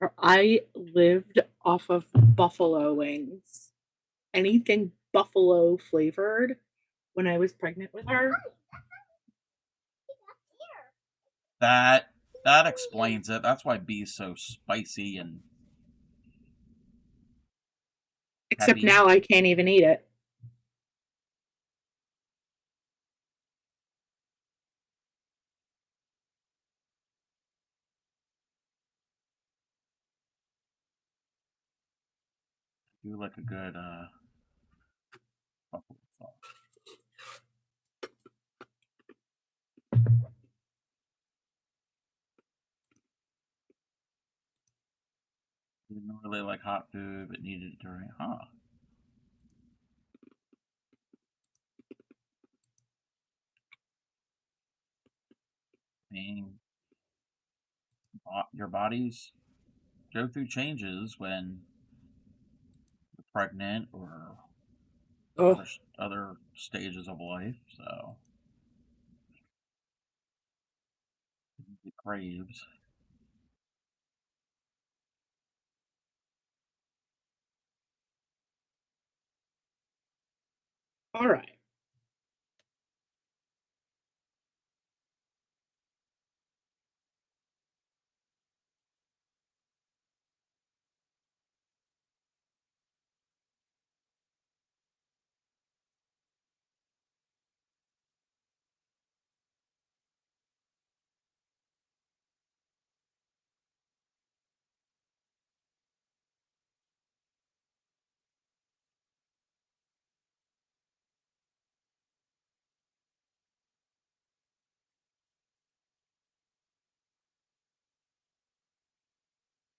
Or I lived off of buffalo wings. Anything buffalo flavored when I was pregnant with her. That explains it. That's why bee's so spicy and Except heavy. now I can't even eat it. Do like a good buffalo sauce. Didn't really like hot food, but needed it during. Huh. I mean, your bodies go through changes when you're pregnant or Oh, other stages of life. So it craves. All right.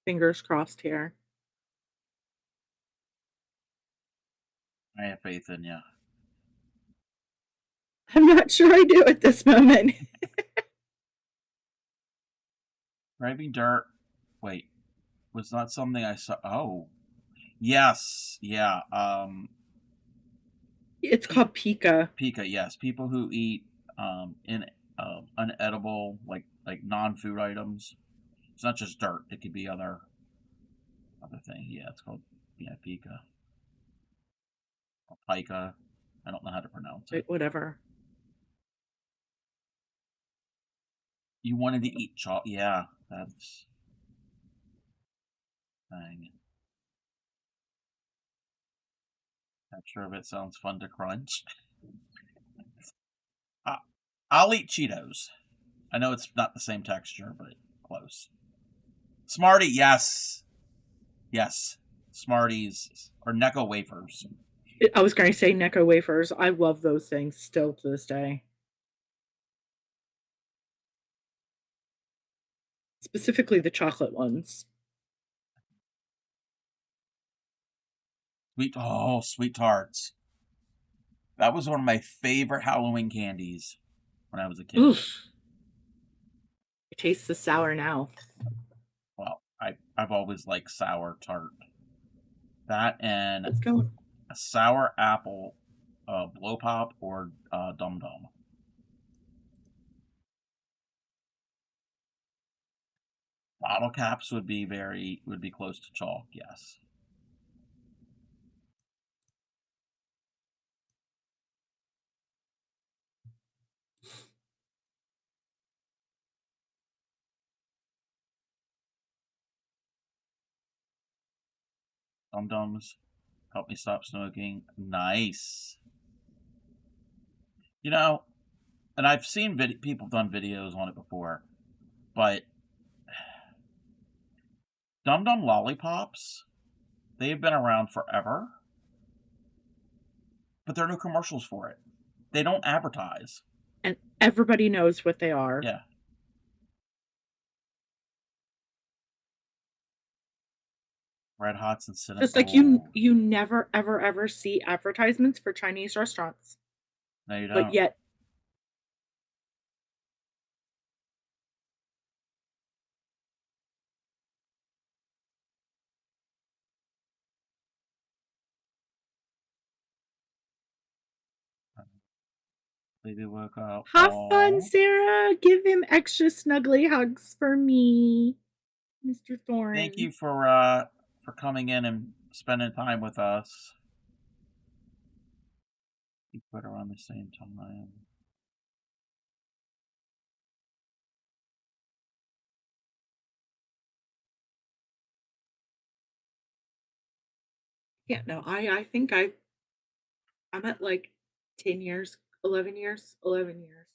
Fingers crossed here. I have faith in you. I'm not sure I do at this moment. Driving dirt. Wait, was not something I saw. Oh, yes, yeah. It's called Pika. Pika. Yes, people who eat in unedible like non-food items. It's not just dirt. It could be other thing. Yeah, it's called Pika or Pika. I don't know how to pronounce it. Whatever. You wanted to eat chalk? Yeah, that's dang. Not sure if it sounds fun to crunch. I'll eat Cheetos. I know it's not the same texture, but close. Smartie, yes. Yes. Smarties or Necco wafers. I was going to say Necco wafers. I love those things still to this day. Specifically the chocolate ones. Sweet tarts. That was one of my favorite Halloween candies when I was a kid. Oof. It tastes the sour now. Well, I've always liked sour tart. That and Let's go. a sour apple blow pop or dum dum. Bottle caps would be close to chalk, yes. Dum dums help me stop smoking. Nice. You know, and I've seen people done videos on it before, but Dum Dum lollipops, they've been around forever, but there are no commercials for it. They don't advertise. And everybody knows what they are. Yeah. Red Hots and cinnamon. Just like you never ever see advertisements for Chinese restaurants. No, you don't. But yet Baby woke up. have fun, Sarah. Give him extra snuggly hugs for me, Mr. Thorne. Thank you for coming in and spending time with us. You put around the same time. Yeah, no, I think I'm at like 10 years, 11 years, 11 years.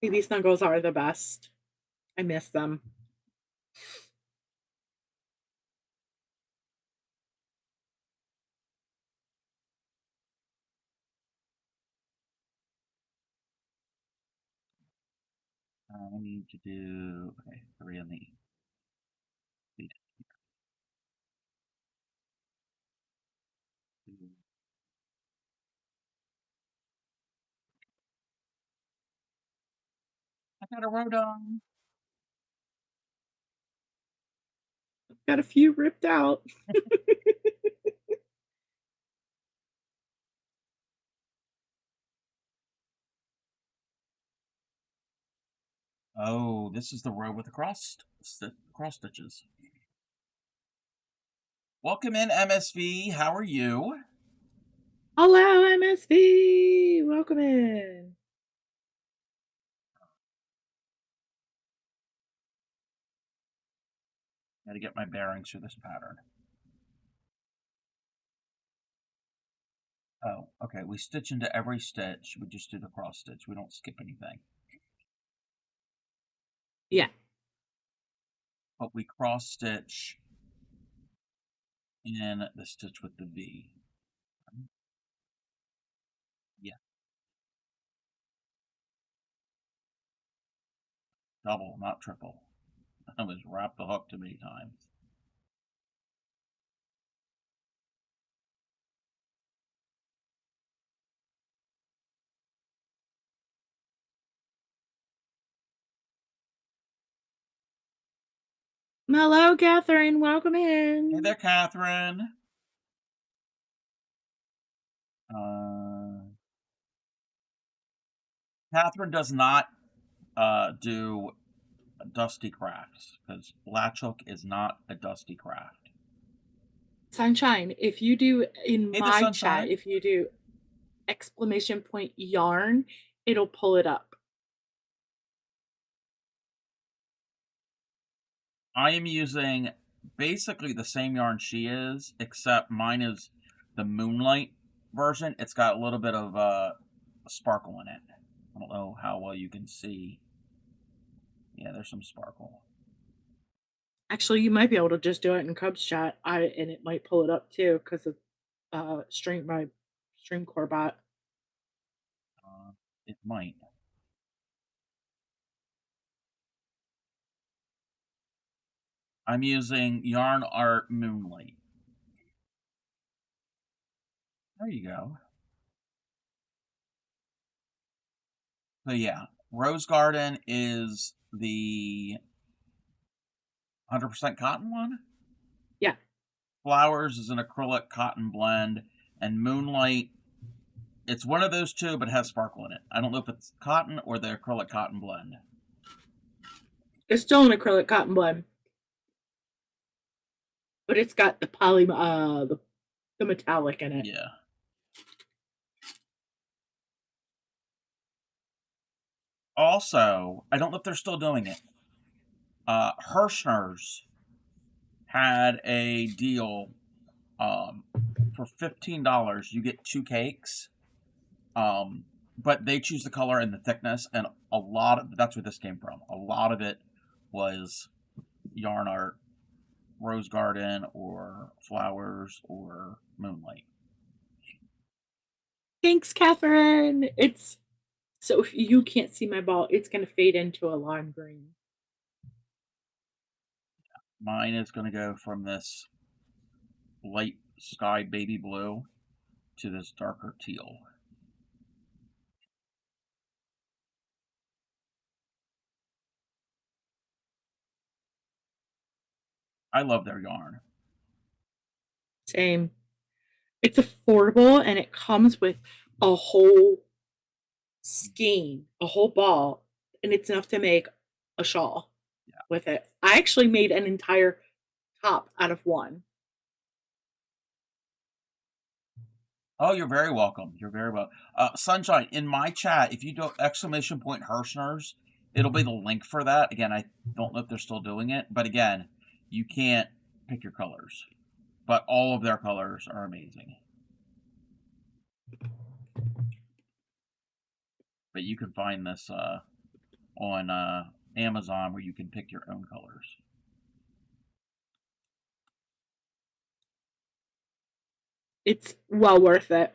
Baby snuggles are the best. I miss them. I need to do 3 on the feet. I got a rodon. Got a few ripped out. Oh, this is the row with the cross stitches. Welcome in, MSV. How are you? Hello, MSV. Welcome in. Got to get my bearings for this pattern. Oh, okay. We stitch into every stitch. We just do the cross stitch. We don't skip anything. Yeah. But we cross stitch in the stitch with the V. Yeah. Double, not triple. I was wrapped the hook too many times. Hello, Catherine. Welcome in. Hey there, Catherine. Catherine does not do dusty crafts because latch hook is not a dusty craft. Sunshine, if you do in Hey, the my Sunshine. chat, if you do !yarn, it'll pull it up. I am using basically the same yarn she is, except mine is the Moonlight version. It's got a little bit of sparkle in it. I don't know how well you can see. Yeah, there's some sparkle. Actually, you might be able to just do it in Cubs chat, and it might pull it up too because of my stream core bot. It might. I'm using Yarn Art Moonlight. There you go. So yeah, Rose Garden is the 100% cotton one. Yeah. Flowers is an acrylic cotton blend, and Moonlight, it's one of those two, but has sparkle in it. I don't know if it's cotton or the acrylic cotton blend. It's still an acrylic cotton blend, but it's got the the metallic in it. Yeah. Also, I don't know if they're still doing it. Hirschner's had a deal for $15. You get 2 cakes. But they choose the color and the thickness, and a lot of that's where this came from. A lot of it was Yarn Art, Rose Garden, or Flowers, or Moonlight. Thanks, Catherine. It's so if you can't see my ball, it's going to fade into a lime green. Mine is going to go from this light sky baby blue to this darker teal. I love their yarn. Same. It's affordable and it comes with a whole skein, a whole ball, and it's enough to make a shawl with it. I actually made an entire top out of one. Oh, you're very welcome. You're very welcome. Sunshine, in my chat, if you do !Hirschner's, it'll be the link for that. Again, I don't know if they're still doing it, but again, you can't pick your colors. But all of their colors are amazing. But you can find this on Amazon where you can pick your own colors. It's well worth it.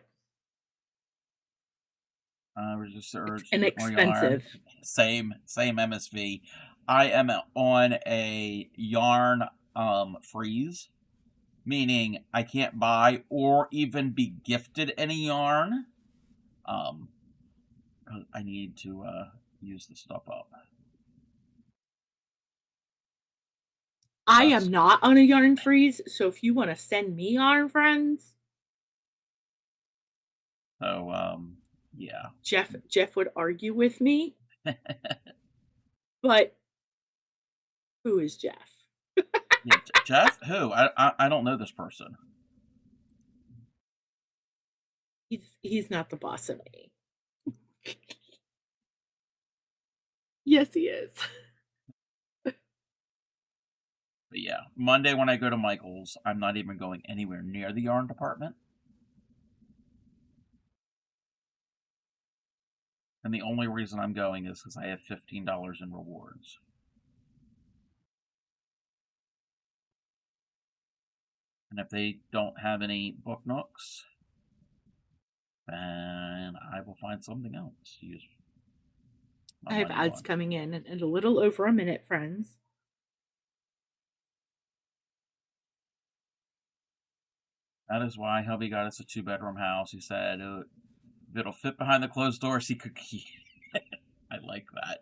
Register Inexpensive. Same MSV. I am on a yarn freeze, meaning I can't buy or even be gifted any yarn. I need to use the stuff up. I am not on a yarn freeze, so if you want to send me yarn, friends, So, yeah. Jeff would argue with me, but who is Jeff? Yeah, Jeff? Who? I don't know this person. He's not the boss of me. Yes, he is. But yeah, Monday when I go to Michael's, I'm not even going anywhere near the yarn department. And the only reason I'm going is because I have $15 in rewards. And if they don't have any book nooks, then I will find something else to use my I have money ads on. coming in a little over a minute, friends. That is why hubby got us a 2-bedroom house. He said, if it'll fit behind the closed doors, he could keep. I like that.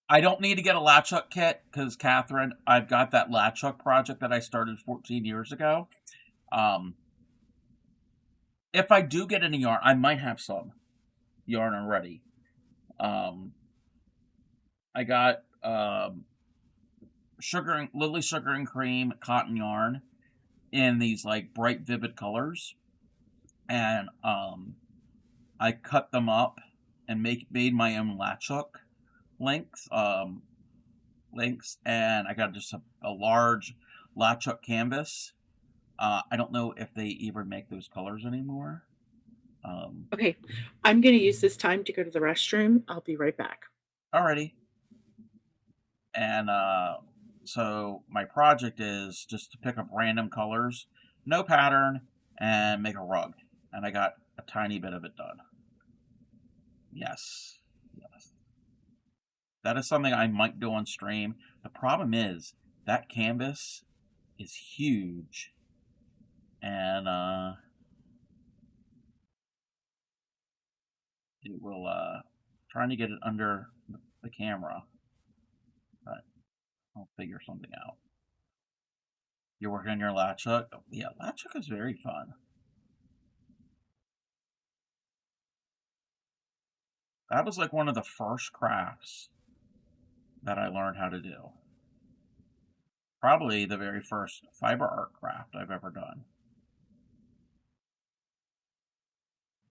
I don't need to get a latch hook kit because, Catherine, I've got that latch hook project that I started 14 years ago. If I do get any yarn, I might have some yarn already. I got Lily Sugar and Cream cotton yarn in these like bright, vivid colors, and I cut them up and made my own latch hook links, and I got just a large latch hook canvas. I don't know if they even make those colors anymore. Okay, I'm going to use this time to go to the restroom. I'll be right back. Alrighty. And so my project is just to pick up random colors, no pattern, and make a rug. And I got a tiny bit of it done. Yes. Yes. That is something I might do on stream. The problem is that canvas is huge. And it will trying to get it under the camera. But I'll figure something out. You're working on your latch hook? Oh, yeah, latch hook is very fun. That was like one of the first crafts that I learned how to do. Probably the very first fiber art craft I've ever done.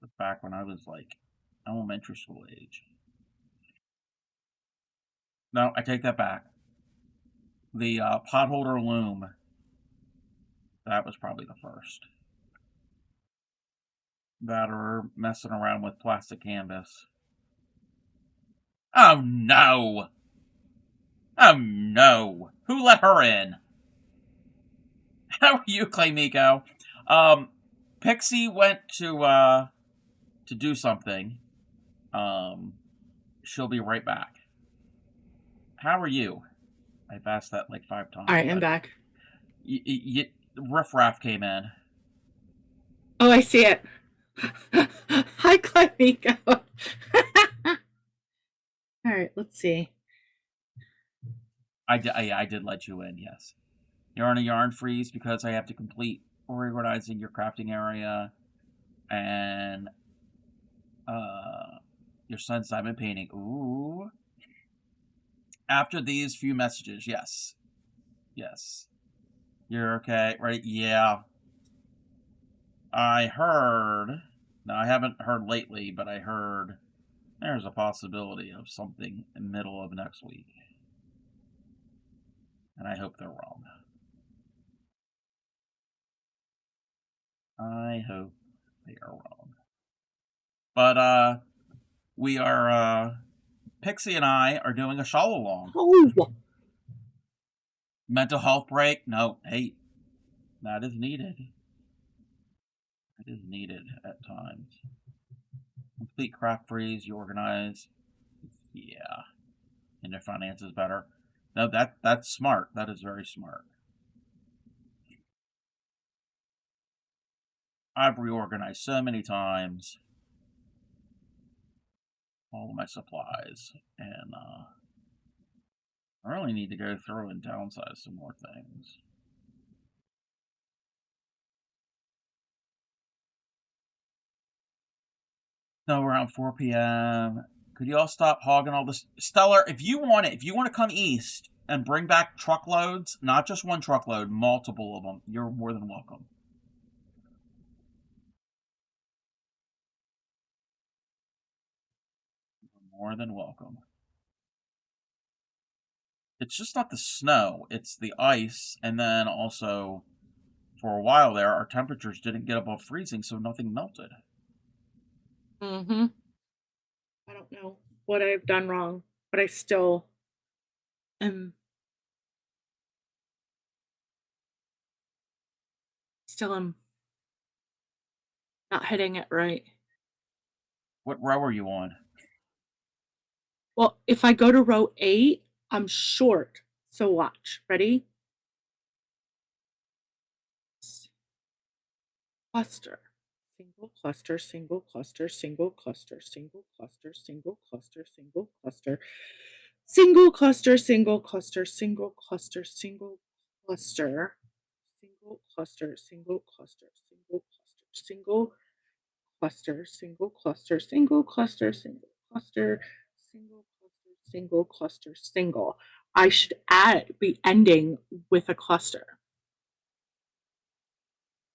But back when I was like elementary school age. No, I take that back. The potholder loom, that was probably the first. That or messing around with plastic canvas. Oh no! Oh no! Who let her in? How are you, Claymiko? Pixie went to do something. She'll be right back. How are you? I've asked that like 5 times. All right, I'm back. Riff Raff came in. Oh, I see it. Hi, Clemico. All right, let's see. I did let you in, yes. You're on a yarn freeze because I have to complete organizing your crafting area and your son's diamond painting. Ooh. After these few messages, yes. Yes. You're okay, right? Yeah. I heard, now I haven't heard lately, but I heard there's a possibility of something in the middle of next week. And I hope they're wrong. I hope they are wrong. But we are Pixie and I are doing a Shawl-a-long. Oh, Mental health break? No, hey, that is needed. It is needed at times. Complete craft freeze, you organize. Yeah. And your finances better. No, that's smart. That is very smart. I've reorganized so many times. all of my supplies, and I really need to go through and downsize some more things. No, around 4 p.m. Could you all stop hogging all this? Stellar, if you want to come east and bring back truckloads, not just one truckload, multiple of them, you're more than welcome. You're more than welcome. It's just not the snow, it's the ice, and then also, for a while there, our temperatures didn't get above freezing, so nothing melted. Mm-hmm. I don't know what I've done wrong, but I still am not hitting it right. What row are you on? Well, if I go to row 8, I'm short. So watch. Ready? Cluster. Single cluster, single cluster, single cluster, single cluster, single cluster, single cluster, single cluster, single cluster, single cluster, single cluster, single cluster, single cluster, single cluster, single cluster, single cluster, single cluster, single cluster, single cluster, single cluster, single. I should be ending with a cluster.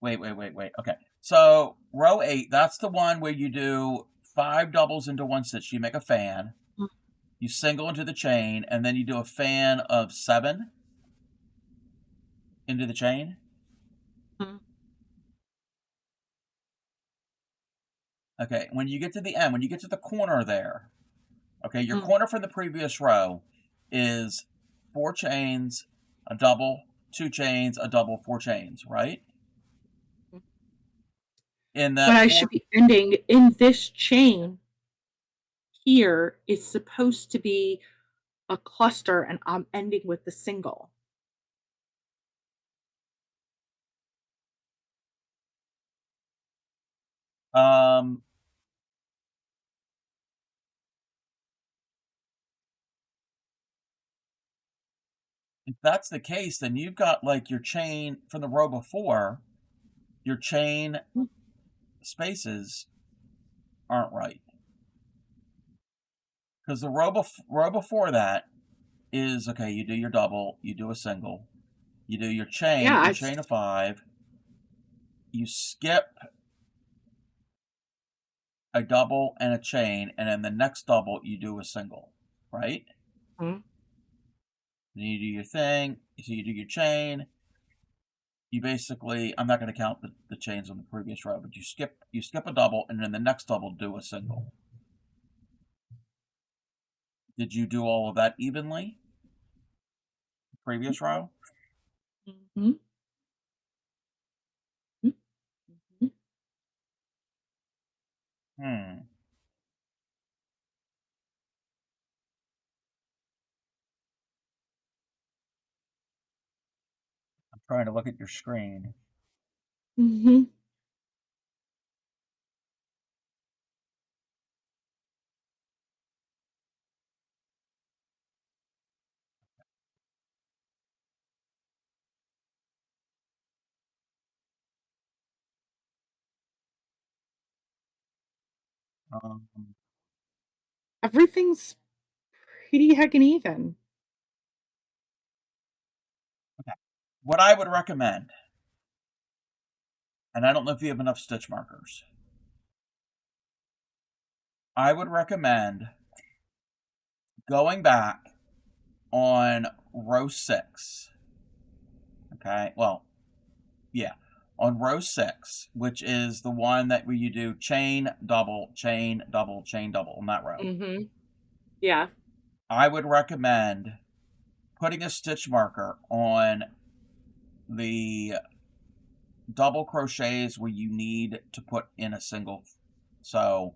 Wait. Okay. So, row 8, that's the one where you do 5 doubles into one stitch. You make a fan. You single into the chain, and then you do a fan of 7 into the chain. Mm-hmm. Okay, when you get to the end, when you get to the corner there, okay, your corner from the previous row is 4 chains, a double, 2 chains, a double, 4 chains, right? In that, but I should be ending in this chain here is supposed to be a cluster, and I'm ending with the single. If that's the case, then you've got like your chain from the row before, your chain spaces aren't right. Because the row before that is, okay, you do your double, you do a single, you do your chain, Yeah, your chain of 5, you skip a double and a chain, and then the next double you do a single, right? Mm-hmm. Then you do your thing, so you do your chain. You basically, I'm not going to count the chains on the previous row, but you skip a double, and then the next double do a single. Did you do all of that evenly? Previous row? Mm-hmm. Mm-hmm. I'm trying to look at your screen. Mm-hmm. Everything's pretty heckin' even. Okay. What I would recommend, and I don't know if you have enough stitch markers, I would recommend going back on row 6. Okay, well, yeah, on row 6, which is the one that where you do chain, double, chain, double, chain, double on that row. Mm-hmm. Yeah. I would recommend putting a stitch marker on the double crochets where you need to put in a single. So,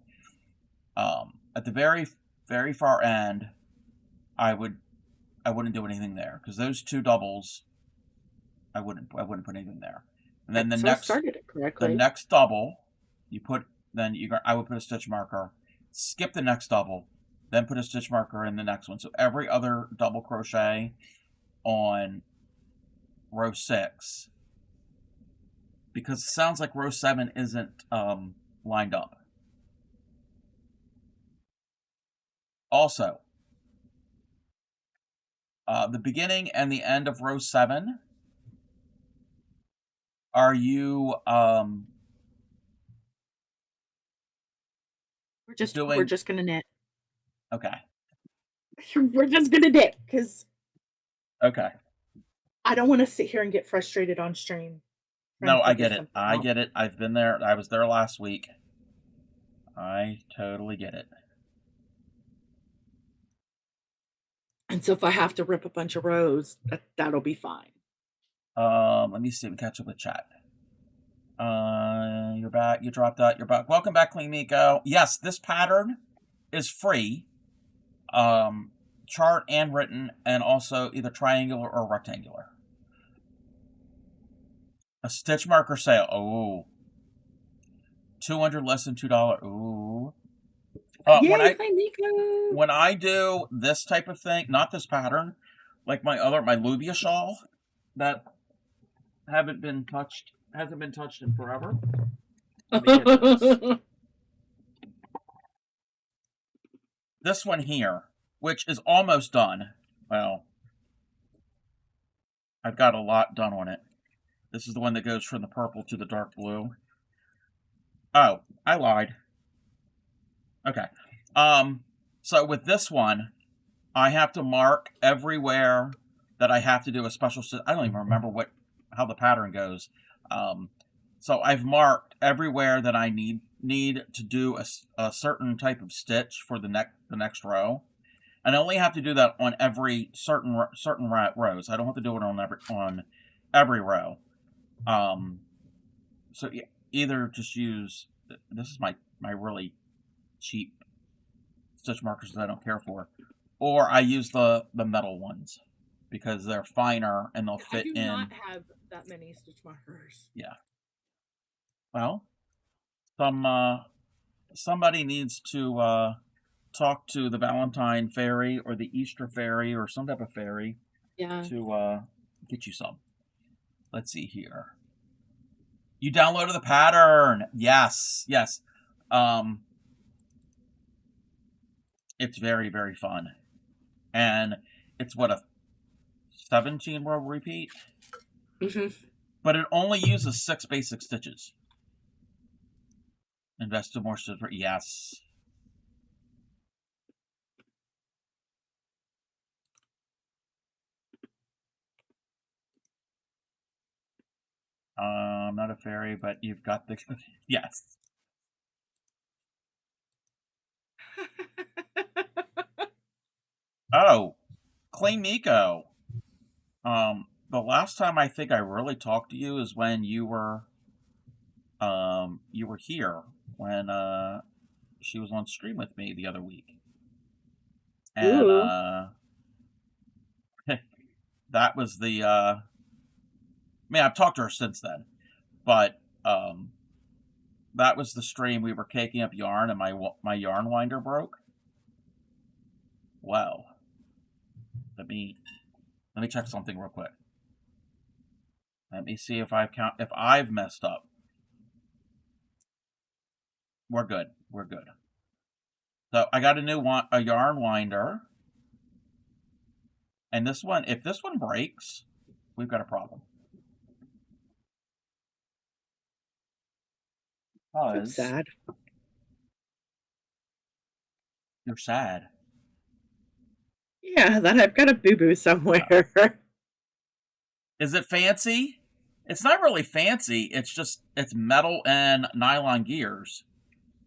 at the very far end, I wouldn't do anything there because those 2 doubles, I wouldn't put anything there. And then I started it correctly. the next double, I would put a stitch marker. skip the next double, then put a stitch marker in the next one. So every other double crochet on row 6, because it sounds like row 7 isn't lined up. Also, the beginning and the end of row 7, are you we're just gonna knit. okay. We're just gonna knit because Okay. I don't want to sit here and get frustrated on stream. No, I get it. I get it. I've been there. I was there last week. I totally get it. And so if I have to rip a bunch of rows, that'll be fine. Let me see. We catch up with chat. You're back. You dropped out. You're back. Welcome back, Clean Miko. Yes, this pattern is free. Chart and written, and also either triangular or rectangular. A stitch marker sale. Oh. 200 less than $2. Ooh. Yay, when I do this type of thing, not this pattern, like my Luvia shawl that hasn't been touched in forever. Let me get this. This one here, which is almost done. Well, I've got a lot done on it. This is the one that goes from the purple to the dark blue. Oh, I lied. Okay. So with this one, I have to mark everywhere that I have to do a special stitch. I don't even remember how the pattern goes. So I've marked everywhere that I need to do a certain type of stitch for the next row, and I only have to do that on every certain rows. I don't have to do it on every row. So yeah, either just use, this is my really cheap stitch markers that I don't care for, or I use the metal ones because they're finer and they'll fit in. I do not have that many stitch markers. Yeah. Well, somebody needs to talk to the Valentine fairy or the Easter fairy or some type of fairy, to get you some. Let's see here. You downloaded the pattern. Yes. It's very, very fun. And it's what, a 17 row repeat? Mm-hmm. But it only uses 6 basic stitches. Invest in more stitches. Yes. I'm not a fairy, but you've got the yes. Oh, Clean Miko. The last time I think I really talked to you is when you were here when she was on stream with me the other week. And that was the I mean, I've talked to her since then, but that was the stream we were caking up yarn and my yarn winder broke. Well, let me check something real quick. Let me see if I've messed up. We're good. So I got a yarn winder, and this one, if this one breaks, we've got a problem. I'm sad. You're sad. Yeah, that I've got a boo-boo somewhere. Is it fancy? It's not really fancy. It's metal and nylon gears.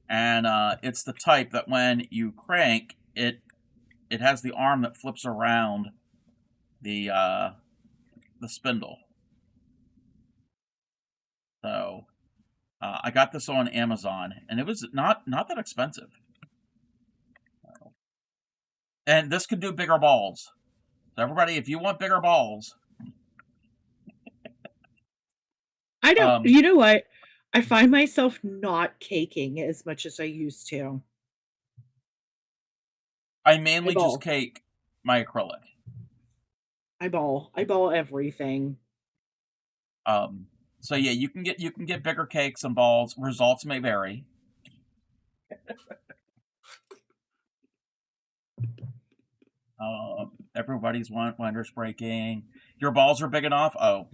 And it's the type that when you crank, it has the arm that flips around the spindle. So I got this on Amazon, and it was not that expensive. And this could do bigger balls. So everybody, if you want bigger balls, I don't. You know what? I find myself not caking as much as I used to. I mainly just Eyeball. cake my acrylic. Eyeball everything. So yeah, you can get bigger cakes and balls. Results may vary. Everybody's winders breaking. Your balls are big enough? Oh.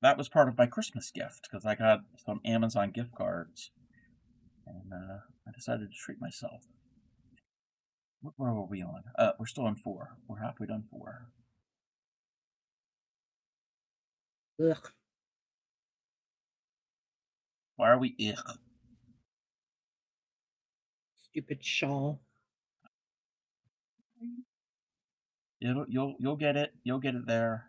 That was part of my Christmas gift because I got some Amazon gift cards, and I decided to treat myself. What row are we on? We're still on 4. We're halfway done 4. Ugh. Why are we ugh? Stupid shawl. You'll get it. You'll get it there.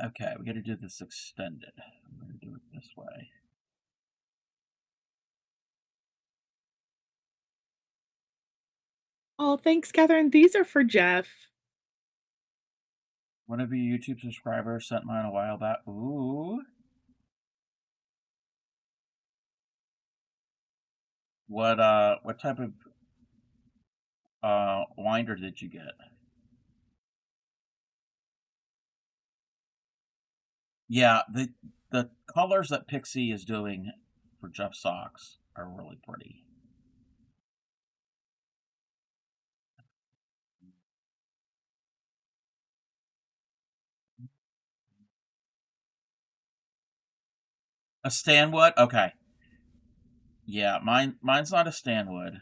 Okay, we got to do this extended. I'm going to do it this way. Oh, thanks, Catherine. These are for Jeff. One of your YouTube subscribers sent mine a while back. Ooh. What type of winder did you get? Yeah, the colors that Pixie is doing for Jeff's socks are really pretty. A Stanwood? Okay. Yeah, mine's not a Stanwood,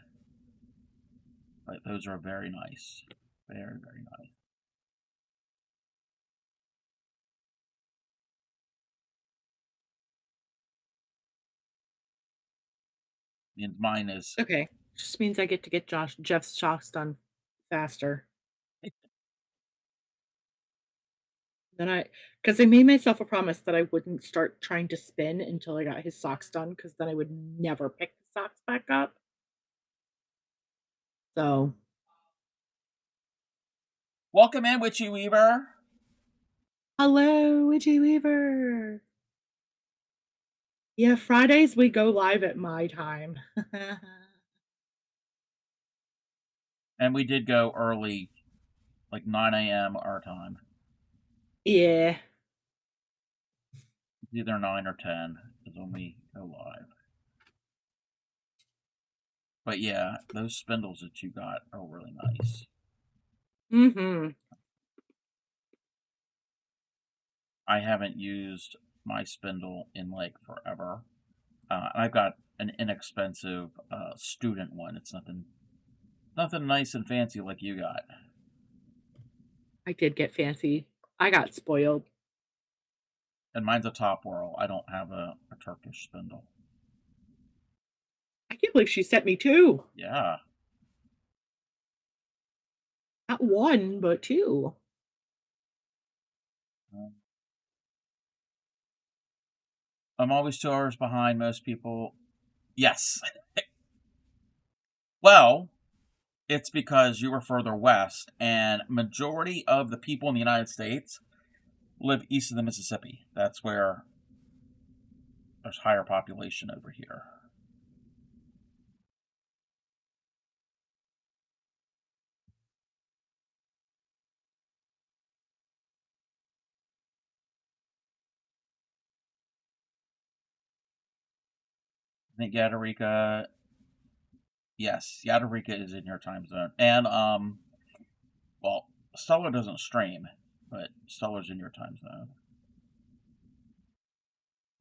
but those are very nice. Very, very nice. And mine is Okay. Just means I get to get Jeff's socks done faster. Because I made myself a promise that I wouldn't start trying to spin until I got his socks done, because then I would never pick the socks back up. So, welcome in, Witchy Weaver. hello, Witchy Weaver. Yeah, Fridays we go live at my time. And we did go early, like 9 a.m. our time. Yeah. It's either 9 or 10 is when we go live. But yeah, those spindles that you got are really nice. Mm-hmm. I haven't used my spindle in like forever. I've got an inexpensive student one. It's nothing nice and fancy like you got. I did get fancy. I got spoiled. And mine's a top whirl. I don't have a Turkish spindle. I can't believe she sent me 2. Yeah. Not 1, but 2. I'm always 2 hours behind most people. Yes. Well, it's because you were further west, and majority of the people in the United States live east of the Mississippi. That's where there's higher population over here. I think Yadarika. Yes, Yadarika is in your time zone, and well, Stellar doesn't stream, but Stellar's in your time zone.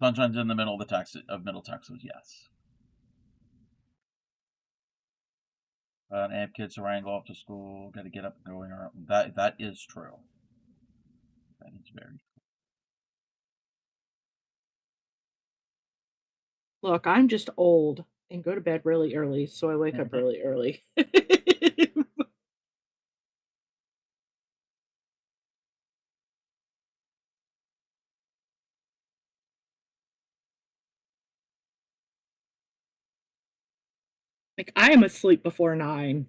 Sunshine's in the middle of Middle Texas. Yes. And I have kids to wrangle off to school. Got to get up and going. That is true. That is very true. Look, I'm just old and go to bed really early, so I wake up really early. Like, I am asleep before 9.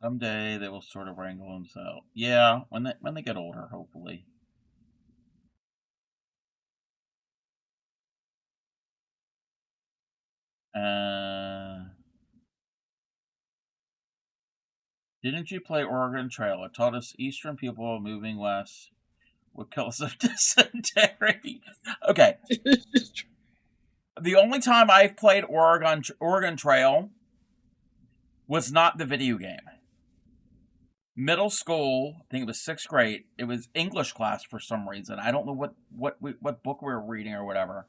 Someday they will sort of wrangle themselves. Yeah, when they get older, hopefully. Didn't you play Oregon Trail? It taught us Eastern people moving west would kill us of dysentery. Okay, the only time I've played Oregon Trail was not the video game. Middle school, I think it was 6th grade. It was English class for some reason. I don't know what book we were reading or whatever,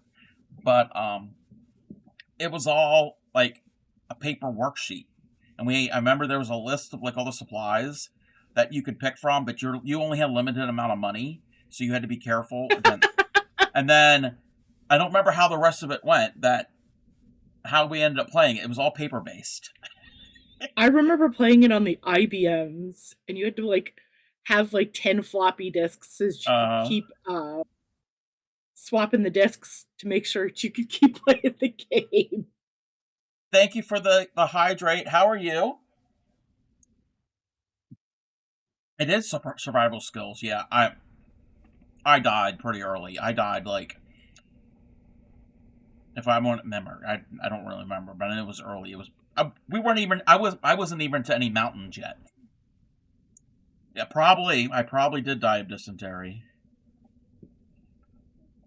but it was all like a paper worksheet, and I remember there was a list of like all the supplies that you could pick from, but you only had a limited amount of money, so you had to be careful. And then I don't remember how the rest of it went. How we ended up playing it. It was all paper based. I remember playing it on the IBMs, and you had to like have like 10 floppy disks so you could keep swapping the disks to make sure you could keep playing the game. Thank you for the hydrate. How are you? It is survival skills. Yeah, I died pretty early. I died like, if I want to remember, I don't really remember, but it was early. It was we weren't even. I wasn't even to any mountains yet. Yeah, I probably did die of dysentery,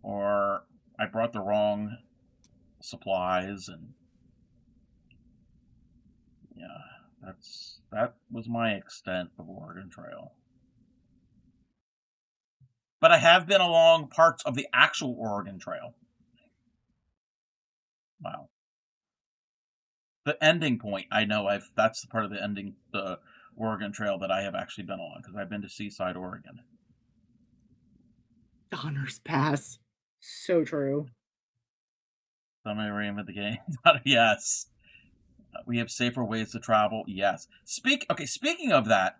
or I brought the wrong supplies, and yeah, that was my extent of Oregon Trail. But I have been along parts of the actual Oregon Trail. Wow. The ending point, I know that's the part of the Oregon Trail that I have actually been on, because I've been to Seaside, Oregon. Donner's Pass. So true. Somebody reinvent the game. Yes. We have safer ways to travel. Yes. Speaking of that,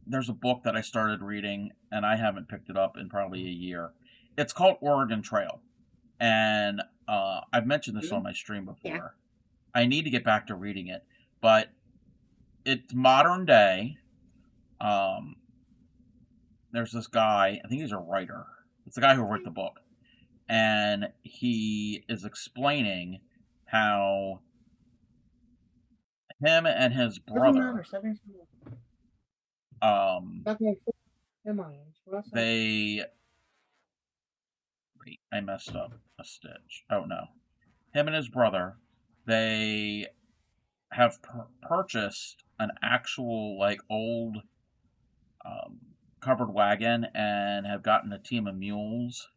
there's a book that I started reading, and I haven't picked it up in probably a year. It's called Oregon Trail, and I've mentioned this on my stream before. Yeah. I need to get back to reading it, but it's modern day. There's this guy, I think he's a writer. It's the guy who wrote the book, and he is explaining how him and his brother, wait, I messed up a stitch. Oh no. Him and his brother, they have purchased an actual like old covered wagon, and have gotten a team of mules,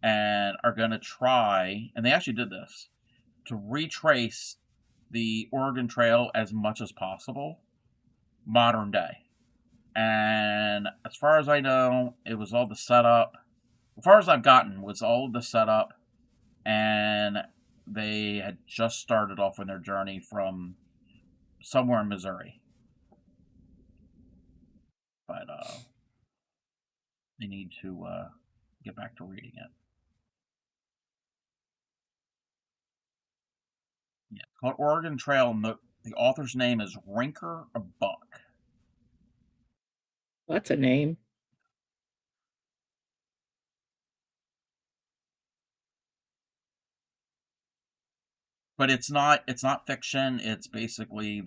and are going to try, and they actually did this, to retrace the Oregon Trail as much as possible, modern day. And as far as I know, it was all the setup. As far as I've gotten, was all of the setup, and they had just started off on their journey from somewhere in Missouri. But they need to get back to reading it. Yeah, it's called Oregon Trail, and the author's name is Rinker Buck. That's a name. But it's not fiction. It's basically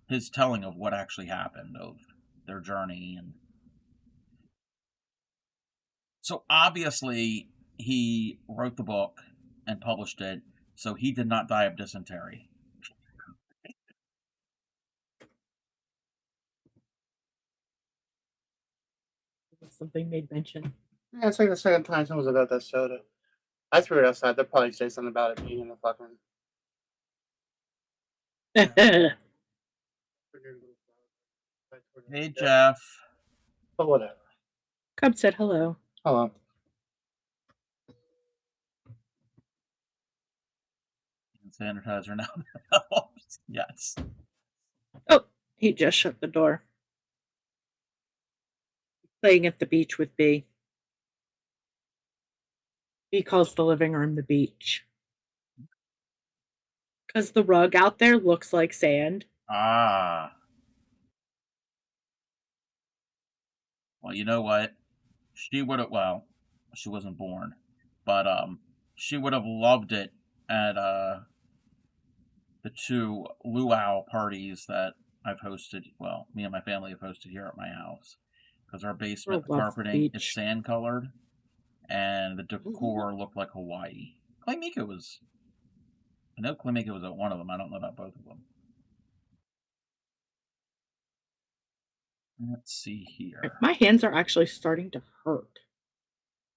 his telling of what actually happened, of their journey. And so obviously he wrote the book and published it, so he did not die of dysentery. Something made mention. Yeah, it's like the second time someone's about that soda. I threw it outside. They'll probably say something about it being in the fucking. Hey, Jeff. But whatever. Cub said hello. Hello. Sanitizer now. Yes. Oh, he just shut the door. Playing at the beach with B. B calls the living room the beach. Because the rug out there looks like sand. Ah. Well, you know what? She would have, well, she wasn't born, but she would have loved it at the two luau parties that I've hosted. Well, me and my family have hosted here at my house, because our basement I love the carpeting is beach. sand colored, and the Mhm. decor looked like Hawaii. Claymika was, I know Claymika was at one of them. I don't know about both of them. Let's see here. My hands are actually starting to hurt.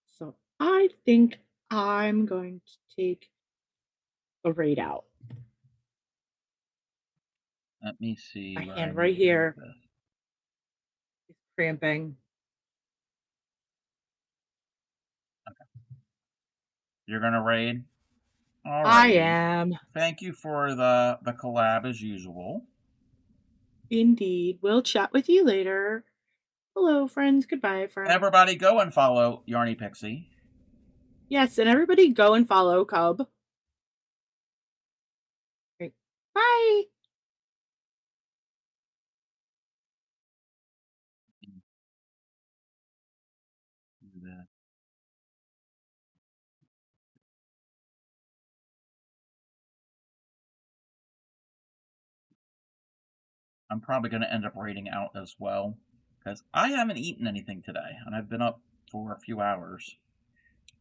So I think I'm going to take the raid out. Let me see My where hand I right need to go here with this. is cramping. You're gonna raid? All I righty. am. Thank you for the collab as usual. Indeed. We'll chat with you later. Hello, friends. Goodbye, friends. Everybody go and follow Yarny Pixie. Yes, and everybody go and follow Cub. Great. Bye. I'm probably going to end up raiding out as well, because I haven't eaten anything today, and I've been up for a few hours.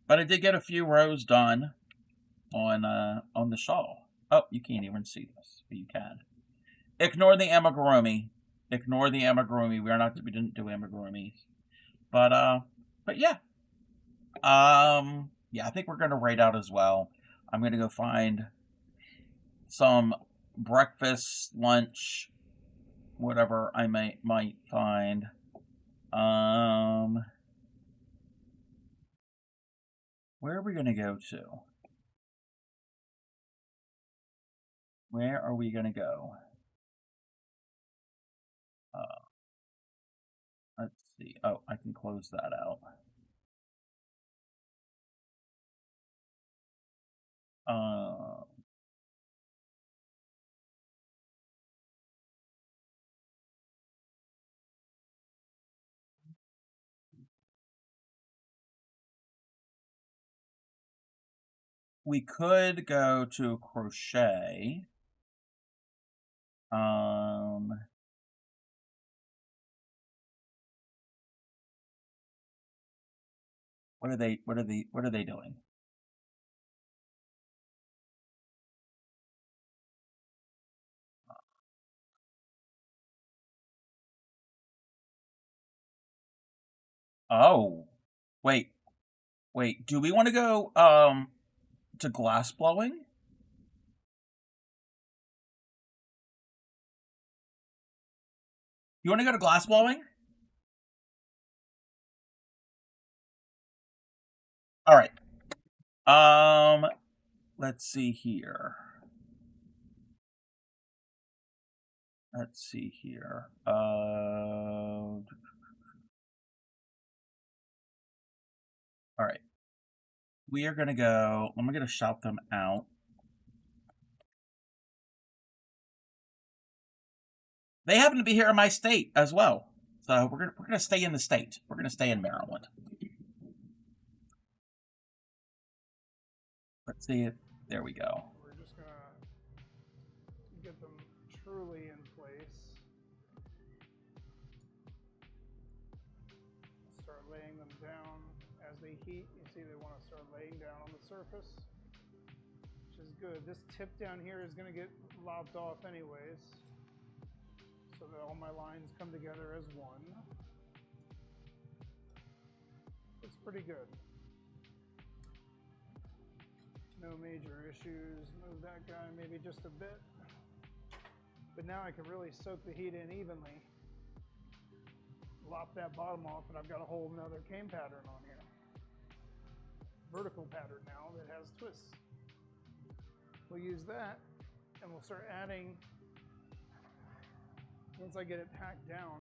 But I did get a few rows done on the shawl. Oh, you can't even see this, but you can. Ignore the amigurumi. Ignore the amigurumi. We didn't do amigurumis. But yeah. Yeah, I think we're gonna raid out as well. I'm gonna go find some breakfast, lunch, whatever I might find. Where are we gonna go to? Where are we gonna go? Let's see. Oh, I can close that out. We could go to crochet. What are they doing? Oh, wait. Do we want to go to glass blowing? You want to go to glass blowing? All right. Let's see here. All right. We are gonna go. I'm gonna shout them out. They happen to be here in my state as well, so we're gonna stay in the state. We're gonna stay in Maryland. Let's see if there we go. We're just gonna get them truly in place. Start laying them down as they heat. You see they want to start laying down on the surface, which is good. This tip down here is gonna get lopped off anyways, so that all my lines come together as one. Looks pretty good. No major issues. Move that guy maybe just a bit. But now I can really soak the heat in evenly. Lop that bottom off, and I've got a whole nother cane pattern on here. Vertical pattern now that has twists. We'll use that, and we'll start adding, once I get it packed down.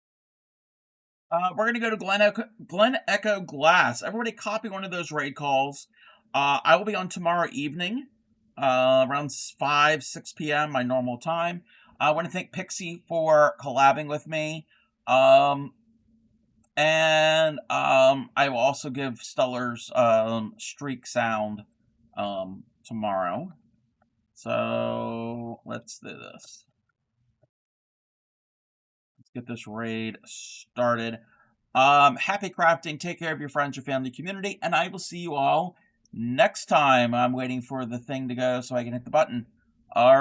We're gonna go to Glen Echo Glass. Everybody copy one of those raid calls. I will be on tomorrow evening, around 5, 6 p.m. my normal time. I want to thank Pixie for collabing with me. And I will also give Stellar's streak sound tomorrow. So let's do this. Let's get this raid started. Happy crafting. Take care of your friends, your family, community, and I will see you all next time. I'm waiting for the thing to go so I can hit the button. All right.